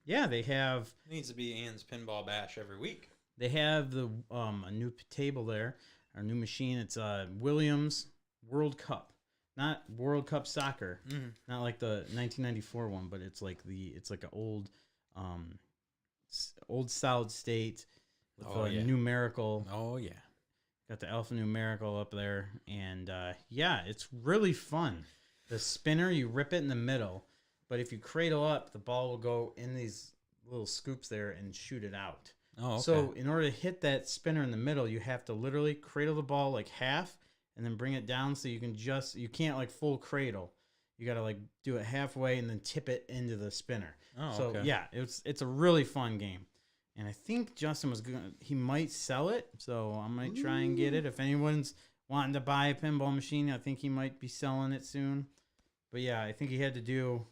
Yeah, they have Needs to be Ian's pinball bash every week. the a new table there, our new machine. It's Williams World Cup, not World Cup soccer, not like the 1994 one, but it's like an old old solid state with a numerical. Oh yeah. Got the alphanumerical up there, and yeah, it's really fun. The spinner, you rip it in the middle, but if you cradle up, the ball will go in these little scoops there and shoot it out. Oh, okay. So in order to hit that spinner in the middle, you have to literally cradle the ball like half and then bring it down so you can't like full cradle. You got to like do it halfway and then tip it into the spinner. Oh, so okay. yeah, it's a really fun game. And I think Justin he might sell it, so I might try and get it. If anyone's wanting to buy a pinball machine, I think he might be selling it soon. But yeah, I think he had to do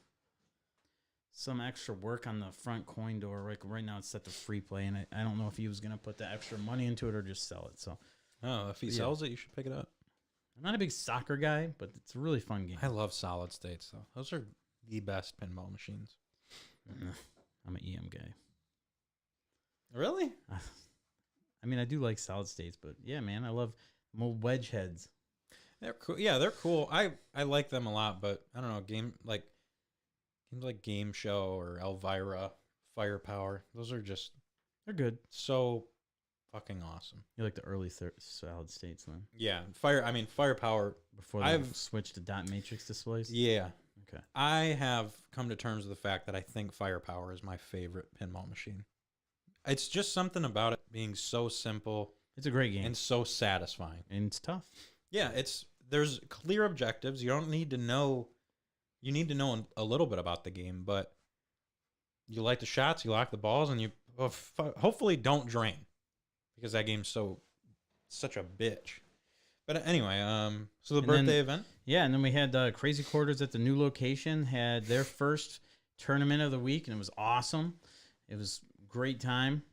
some extra work on the front coin door. Like right now it's set to free play, and I don't know if he was going to put the extra money into it or just sell it. So If he sells it, you should pick it up. I'm not a big soccer guy, but it's a really fun game. I love solid states, though. Those are the best pinball machines. I'm an EM guy. Really? I mean, I do like solid states, but yeah, man, I love old wedge heads. They're cool. Yeah, they're cool. I like them a lot, but I don't know, games like Game Show or Elvira, Firepower. Those are just They're good. so fucking awesome. You like the early solid states then? Yeah, Firepower. Before they switched to dot matrix displays? Yeah. Okay. I have come to terms with the fact that I think Firepower is my favorite pinball machine. It's just something about it being so simple. It's a great game. And so satisfying. And it's tough. Yeah, there's clear objectives. You don't need to know. You need to know a little bit about the game, but you like the shots, you like the balls, and you hopefully don't drain, because that game's such a bitch. But anyway, so the birthday event. Yeah, and then we had Crazy Quarters at the new location had their first tournament of the week, and it was awesome. It was a great time.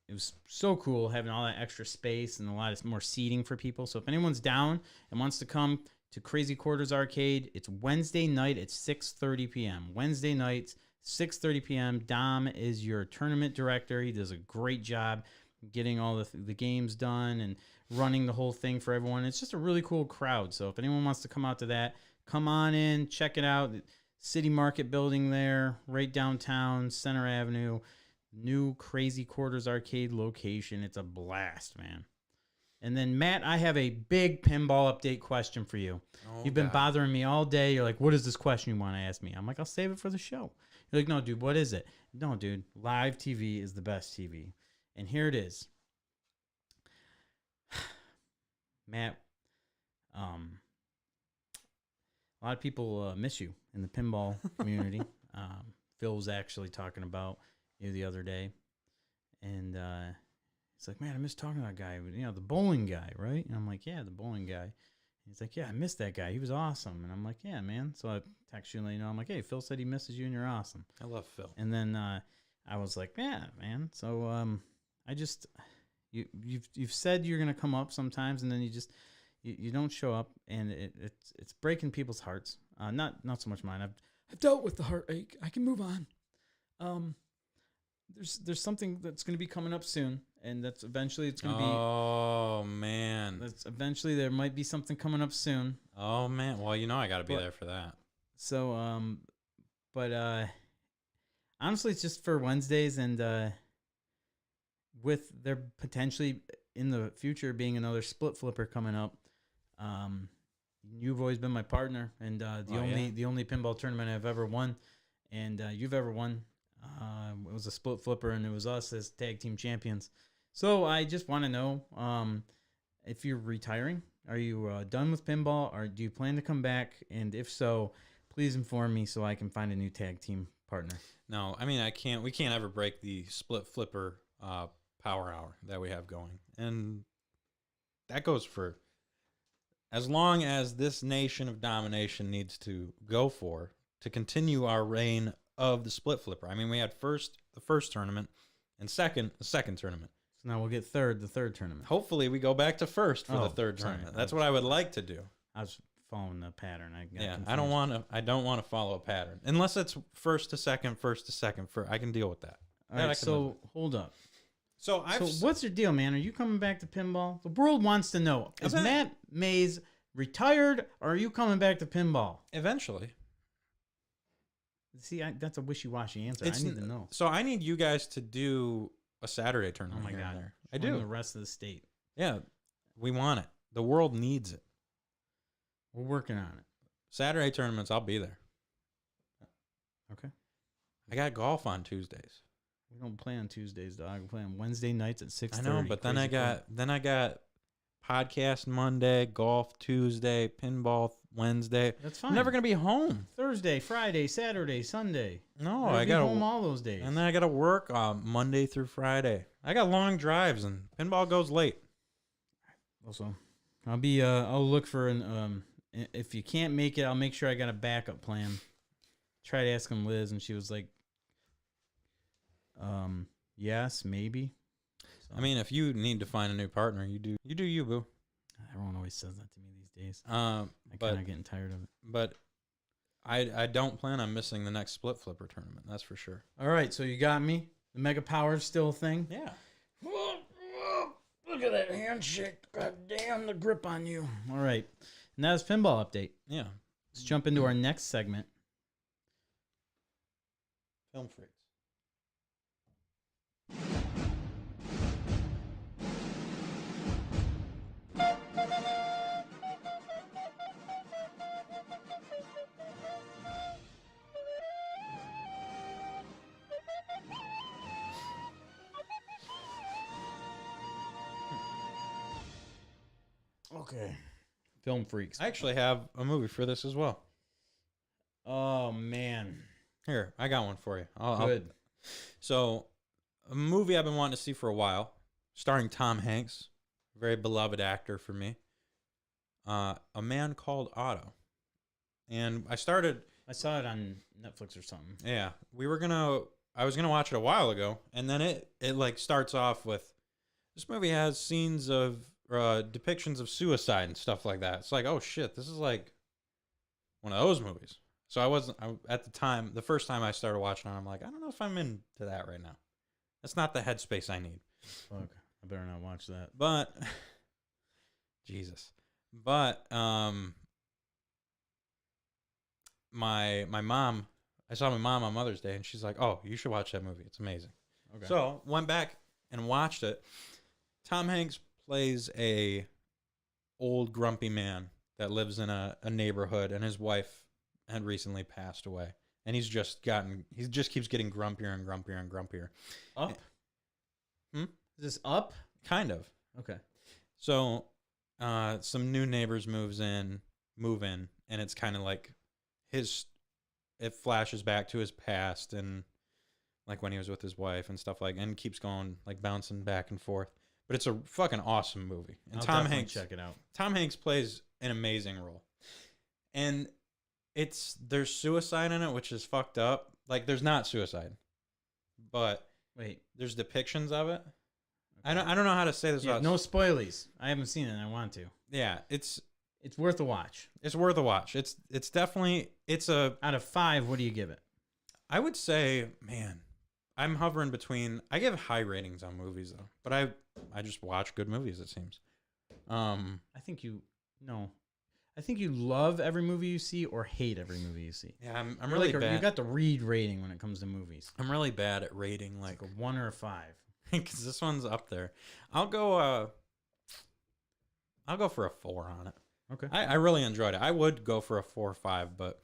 It was so cool having all that extra space and a lot more seating for people. So if anyone's down and wants to come to Crazy Quarters Arcade, it's Wednesday night at 6:30 p.m. Wednesday nights, 6:30 p.m. Dom is your tournament director. He does a great job getting all the games done and running the whole thing for everyone. It's just a really cool crowd. So if anyone wants to come out to that, come on in, check it out. City Market building there, right downtown, Center Avenue. New Crazy Quarters Arcade location. It's a blast, man. And then, Matt, I have a big pinball update question for you. You've been bothering me all day. You're like, what is this question you want to ask me? I'm like, I'll save it for the show. You're like, no, dude, what is it? No, dude, live TV is the best TV. And here it is. Matt, a lot of people miss you in the pinball community. Phil was actually talking about you the other day, and he's like, man, I miss talking to that guy, the bowling guy, right? And I'm like, yeah, the bowling guy. And he's like, yeah, I missed that guy, he was awesome. And I'm like, yeah, man. So I text you and let you know, I'm like, hey, Phil said he misses you and you're awesome. I love Phil. And then I was like, yeah, man. So I just you've said you're gonna come up sometimes, and then you don't show up, and it's breaking people's hearts. Not so much mine. I've dealt with the heartache. I can move on. There's something that's going to be coming up soon, and that's eventually it's going to be. Oh man! That's eventually there might be something coming up soon. Oh man! Well, I got to be there for that. So but honestly, it's just for Wednesdays, and with there potentially in the future being another split flipper coming up. You've always been my partner, and the only pinball tournament I've ever won, and you've ever won. It was a split flipper, and it was us as tag team champions. So I just want to know if you're retiring. Are you done with pinball, or do you plan to come back? And if so, please inform me so I can find a new tag team partner. No, I mean we can't ever break the split flipper power hour that we have going, and that goes for as long as this nation of domination needs to go for to continue our reign of the split flipper. I mean, we had the first tournament, and the second tournament. So now we'll get the third tournament. Hopefully, we go back to first for Oh, the third sorry. tournament. That's what I would like to do. I was following the pattern. I got Yeah, confused. I don't want to follow a pattern unless it's first to second. I can deal with that. All That I right, can live so with. hold up. So So what's your deal, man? Are you coming back to pinball? The world wants to know. Is Okay. Matt Mays retired, or are you coming back to pinball? eventually. See, that's a wishy-washy answer. It's I need to know. So I need you guys to do a Saturday Oh tournament. my here and god, there. I Join do. The rest of the state. Yeah, we want it. The world needs it. We're working on it. Saturday tournaments, I'll be there. Okay. I got golf on Tuesdays. We don't play on Tuesdays, dog. We play on Wednesday nights at 6:30. I know, but then I got podcast Monday, golf Tuesday, pinball Wednesday. That's fine. I'm never gonna be home. Thursday, Friday, Saturday, Sunday. No, I'll I be gotta home all those days. and then I gotta work Monday through Friday. I got long drives and pinball goes late. Also, I'll look for an if you can't make it, I'll make sure I got a backup plan. Tried asking Liz, and she was like, yes, maybe. So, I mean, if you need to find a new partner, you do you, boo. everyone always says that to me these days. Um, I'm but kind of getting tired of it. but I don't plan on missing the next split flipper tournament. That's for sure. All right, so you got me. The Mega Power's still a thing. Yeah. Look at that handshake. God damn, the grip on you. All right, and that's pinball update. Yeah. Let's jump into our next segment. Film freaks. Okay. Film freaks. I actually have a movie for this as well. Oh man. Here, I got one for you. Good. So, a movie I've been wanting to see for a while, starring Tom Hanks, very beloved actor for me. A Man Called Otto. And I saw it on Netflix or something. Yeah, I was gonna watch it a while ago, and then it like starts off with, this movie has scenes of depictions of suicide and stuff like that. It's like, oh shit, this is like one of those movies. So at the time, the first time I started watching it, I'm like, I don't know if I'm into that right now. That's not the headspace I need. Fuck. I better not watch that. But Jesus. But my mom, I saw my mom on Mother's Day, and she's like, "Oh, you should watch that movie. It's amazing." Okay. So went back and watched it. Tom Hanks plays a old grumpy man that lives in a neighborhood, and his wife had recently passed away, and he just keeps getting grumpier and grumpier and grumpier. Up? Hmm? Is this Up? Kind of. Okay. So, some new neighbors move in, and it's kind of like it flashes back to his past and like when he was with his wife and stuff and keeps going like bouncing back and forth. But it's a fucking awesome movie. And I'll Tom definitely Hanks, check it out. Tom Hanks plays an amazing role. And there's suicide in it, which is fucked up. Like there's not suicide, but Wait. there's depictions of it. I don't know how to say this. Yeah, without- no spoilies. I haven't seen it and I want to. Yeah, it's Worth a watch. worth a watch. It's definitely Out of 5, what do you give it? I would say, man, I'm hovering between. I give high ratings on movies though, but I just watch good movies. It seems. I think you love every movie you see or hate every movie you see. Yeah, I'm You're really like bad. you got the read rating when it comes to movies. I'm really bad at rating, Like like a 1 or a 5. because this one's up there. I'll go for a 4 on it. Okay. I really enjoyed it. I would go for a 4 or 5, but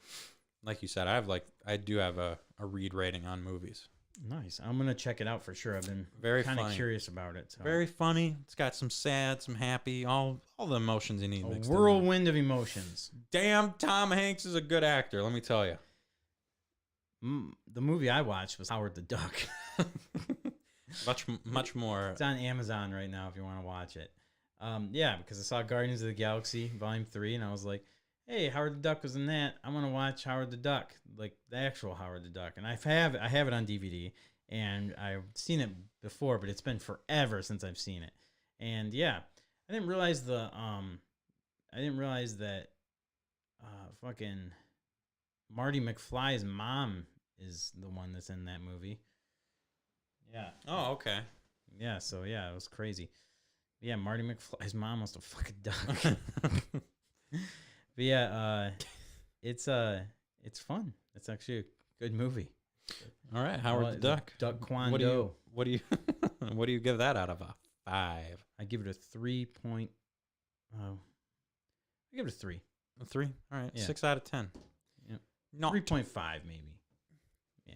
like you said, I do have a read rating on movies. Nice. I'm gonna check it out for sure. I've been Very kind of funny. curious about it. So. Very funny. It's got some sad, some happy, all the emotions you need. a mixed in there. whirlwind of emotions. Damn, Tom Hanks is a good actor. Let me tell you. The movie I watched was Howard the Duck. much more. It's on Amazon right now if you want to watch it. Yeah, because I saw Guardians of the Galaxy Volume 3, and I was like, hey, Howard the Duck was in that. I want to watch Howard the Duck, like the actual Howard the Duck. And I have it on DVD, and I've seen it before, but it's been forever since I've seen it. And yeah, I didn't realize that fucking Marty McFly's mom is the one that's in that movie. Yeah. Oh, okay. Yeah, so yeah, it was crazy. Yeah, Marty McFly's mom was a fucking duck. But yeah, it's fun. It's actually a good movie. All right, Howard the Duck. Duck Kwon What do Do. what do you give that out of a 5? I give it a 3 point. I give it a 3. A 3. All right, Yeah. 6 out of 10. Yeah. No. 3.5 maybe. Yeah.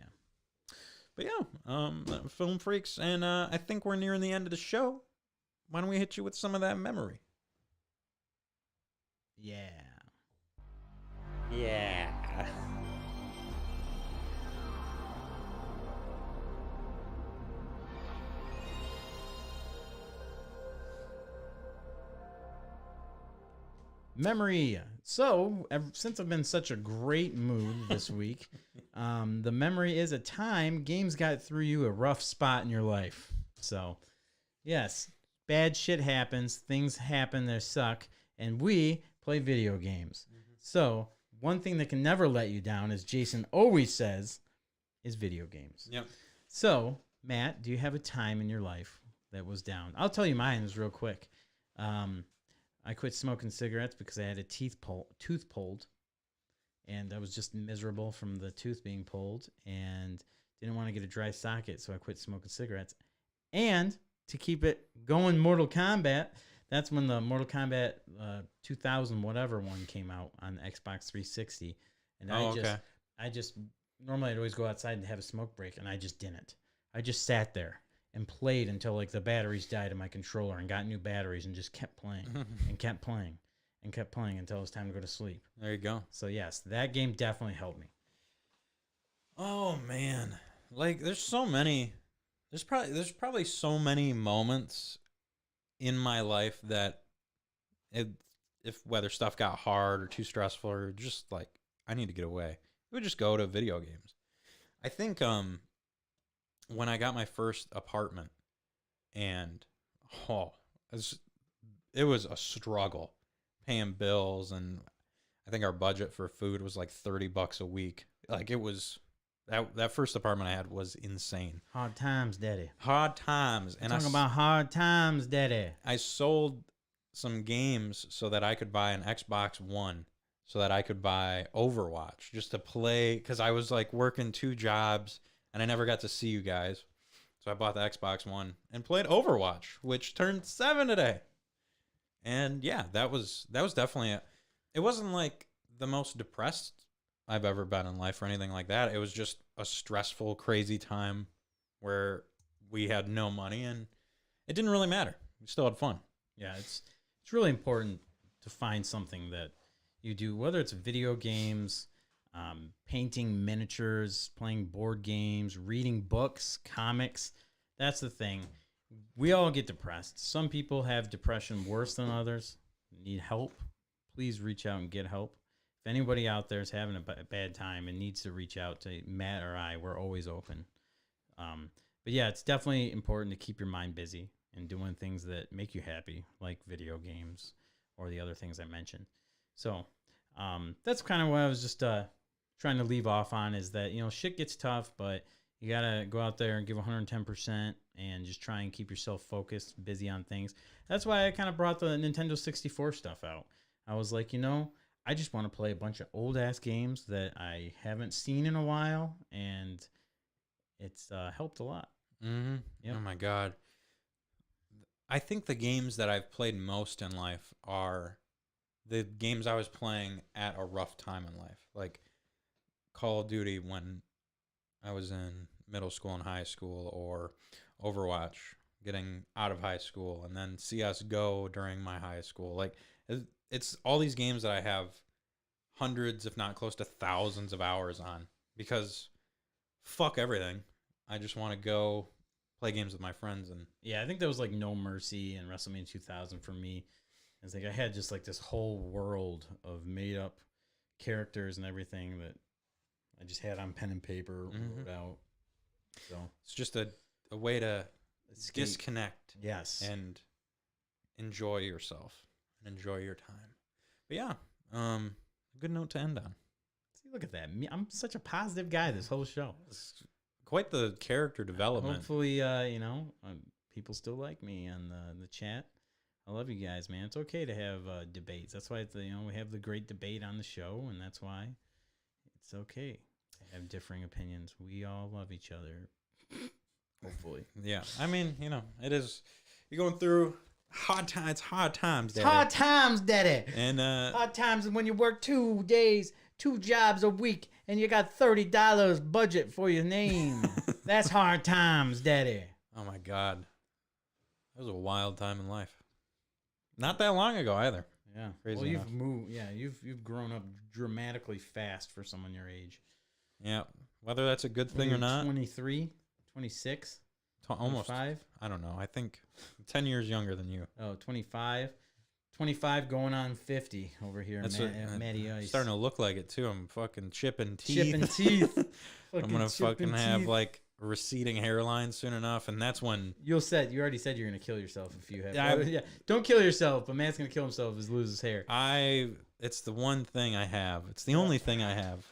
But yeah, film freaks, and I think we're nearing the end of the show. Why don't we hit you with some of that memory? Yeah. Yeah. Memory. So, since I've been in such a great mood this week, the memory is a time games got through you a rough spot in your life. So, yes, bad shit happens, things happen that suck, and we play video games. So, one thing that can never let you down, as Jason always says, is video games. Yep. So, Matt, do you have a time in your life that was down? I'll tell you mine is real quick. I quit smoking cigarettes because I had a tooth pulled, and I was just miserable from the tooth being pulled, and didn't want to get a dry socket, so I quit smoking cigarettes. And to keep it going, Mortal Kombat. That's when the Mortal Kombat 2000 whatever one came out on Xbox 360, and I just normally I'd always go outside and have a smoke break, and I just didn't. I just sat there and played until like the batteries died in my controller and got new batteries and just kept playing and kept playing and kept playing until it was time to go to sleep. There you go. So yes, that game definitely helped me. Oh man, like there's probably so many moments in my life that if whether stuff got hard or too stressful or just like I need to get away, we would just go to video games. I think when I got my first apartment, and it was a struggle paying bills, and I think our budget for food was like $30 a week. Like it was that first apartment I had was insane. Hard times, Daddy. Hard times, and Talking about hard times, Daddy. I sold some games so that I could buy an Xbox One, so that I could buy Overwatch just to play, because I was like working 2 jobs and I never got to see you guys. So I bought the Xbox One and played Overwatch, which turned 7 today. And yeah, that was definitely it wasn't like the most depressed I've ever been in life or anything like that. It was just a stressful, crazy time where we had no money and it didn't really matter. We still had fun. Yeah, it's really important to find something that you do, whether it's video games, painting miniatures, playing board games, reading books, comics. That's the thing. We all get depressed. Some people have depression worse than others. Need help? Please reach out and get help. If anybody out there is having a bad time and needs to reach out to Matt or I, we're always open. But yeah, it's definitely important to keep your mind busy and doing things that make you happy, like video games or the other things I mentioned. So that's kind of what I was just trying to leave off on, is that, shit gets tough, but you got to go out there and give 110% and just try and keep yourself focused, busy on things. That's why I kind of brought the Nintendo 64 stuff out. I was like, I just want to play a bunch of old-ass games that I haven't seen in a while, and it's helped a lot. Mm-hmm. Yep. Oh, my God. I think the games that I've played most in life are the games I was playing at a rough time in life. Like Call of Duty when I was in middle school and high school, or Overwatch getting out of high school, and then CSGO during my high school. Like it's all these games that I have hundreds, if not close to thousands of hours on, because fuck everything. I just want to go play games with my friends. And yeah, I think there was like No Mercy and WrestleMania 2000 for me. It's like I had just like this whole world of made up characters and everything that I just had on pen and paper, wrote out. So It's just a way to Escape. disconnect Yes. and enjoy yourself and enjoy your time. But yeah, good note to end on. See, look at that. I'm such a positive guy this whole show. It's quite the character development. Hopefully, people still like me on the chat. I love you guys, man. It's okay to have debates. That's why we have the great debate on the show, and that's why it's okay to have differing opinions. We all love each other. Hopefully. Yeah, I mean, it is. You're going through hard times. It's hard times, It's Daddy. hard times, Daddy. And Hard times when you work 2 days, 2 jobs a week, and you got $30 budget for your name. That's hard times, Daddy. oh my God, that was a wild time in life. Not that long ago either. Yeah. Crazy well, enough. you've moved. Yeah, you've grown up dramatically fast for someone your age. Yeah, whether that's a good thing or not. 23, 26, Almost. 25. I don't know. I think 10 years younger than you. Oh, 25. 25 going on 50 over here That's at Matty Ice. starting to look like it too. I'm fucking chipping teeth. Chipping teeth. I'm gonna chipping fucking have teeth. like a receding hairline soon enough, and that's when You already said you're gonna kill yourself if you have. Yeah, Yeah, don't kill yourself. But Matt's gonna kill himself if he loses hair. it's the one thing I have. It's the only thing I have.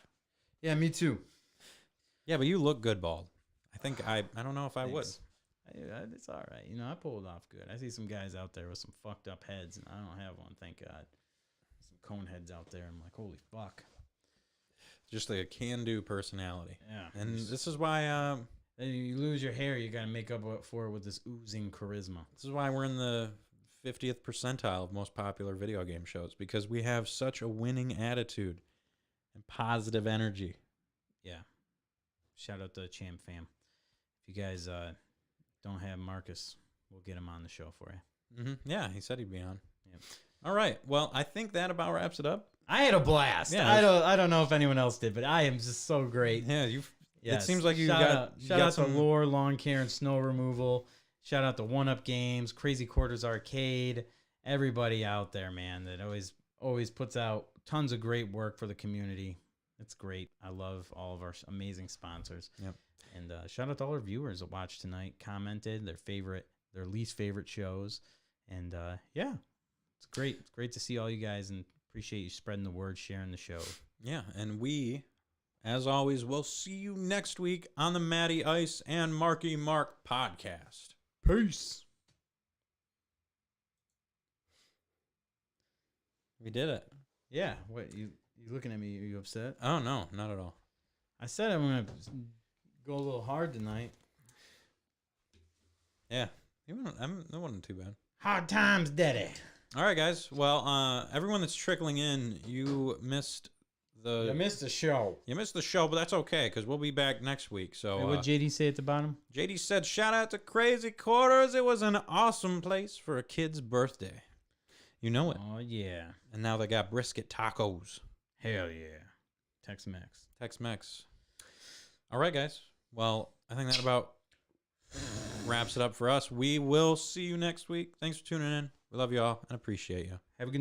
Yeah, me too. Yeah, but you look good bald. I think I don't know if I would. Thanks. It's all right. I pulled it off good. I see some guys out there with some fucked up heads, and I don't have one, thank God. Some cone heads out there. I'm like, holy fuck. Just like a can-do personality. Yeah. And this is why Then you lose your hair, you got to make up for it with this oozing charisma. we're in the 50th percentile of most popular video game shows, because we have such a winning attitude and positive energy. Yeah. Shout out to Champ Fam. If you guys don't have Marcus, we'll get him on the show for you. Mm-hmm. Yeah, he said he'd be on. Yep. All right. Well, I think that about wraps it up. I had a blast. Yeah, I don't know if anyone else did, but I am just so great. Yeah, Yes. It seems like you shout got out, you shout got out some. to Lore, Lawn Care, and Snow Removal. Shout out to One Up Games, Crazy Quarters Arcade, everybody out there, man, that always puts out tons of great work for the community. It's great. I love all of our amazing sponsors. Yep. And shout out to all our viewers that watched tonight, commented their least favorite shows, and yeah, it's great. It's great to see all you guys, and appreciate you spreading the word, sharing the show. Yeah, and we, as always, will see you next week on the Matty Ice and Marky Mark podcast. Peace. We did it. Yeah. What you looking at me? Are you upset? Oh no, not at all. I said I'm gonna go a little hard tonight. Yeah, that wasn't too bad. Hard times, Daddy. All right, guys. Well, everyone that's trickling in, you missed You missed the show. You missed the show, but that's okay because we'll be back next week. So Hey, what JD say at the bottom? JD said, "Shout out to Crazy Quarters. It was an awesome place for a kid's birthday. You know it. Oh yeah. And now they got brisket tacos. Hell yeah. Tex-Mex. Tex-Mex. All right, guys. Well, I think that about wraps it up for us. We will see you next week. Thanks for tuning in. We love you all and appreciate you. Have a good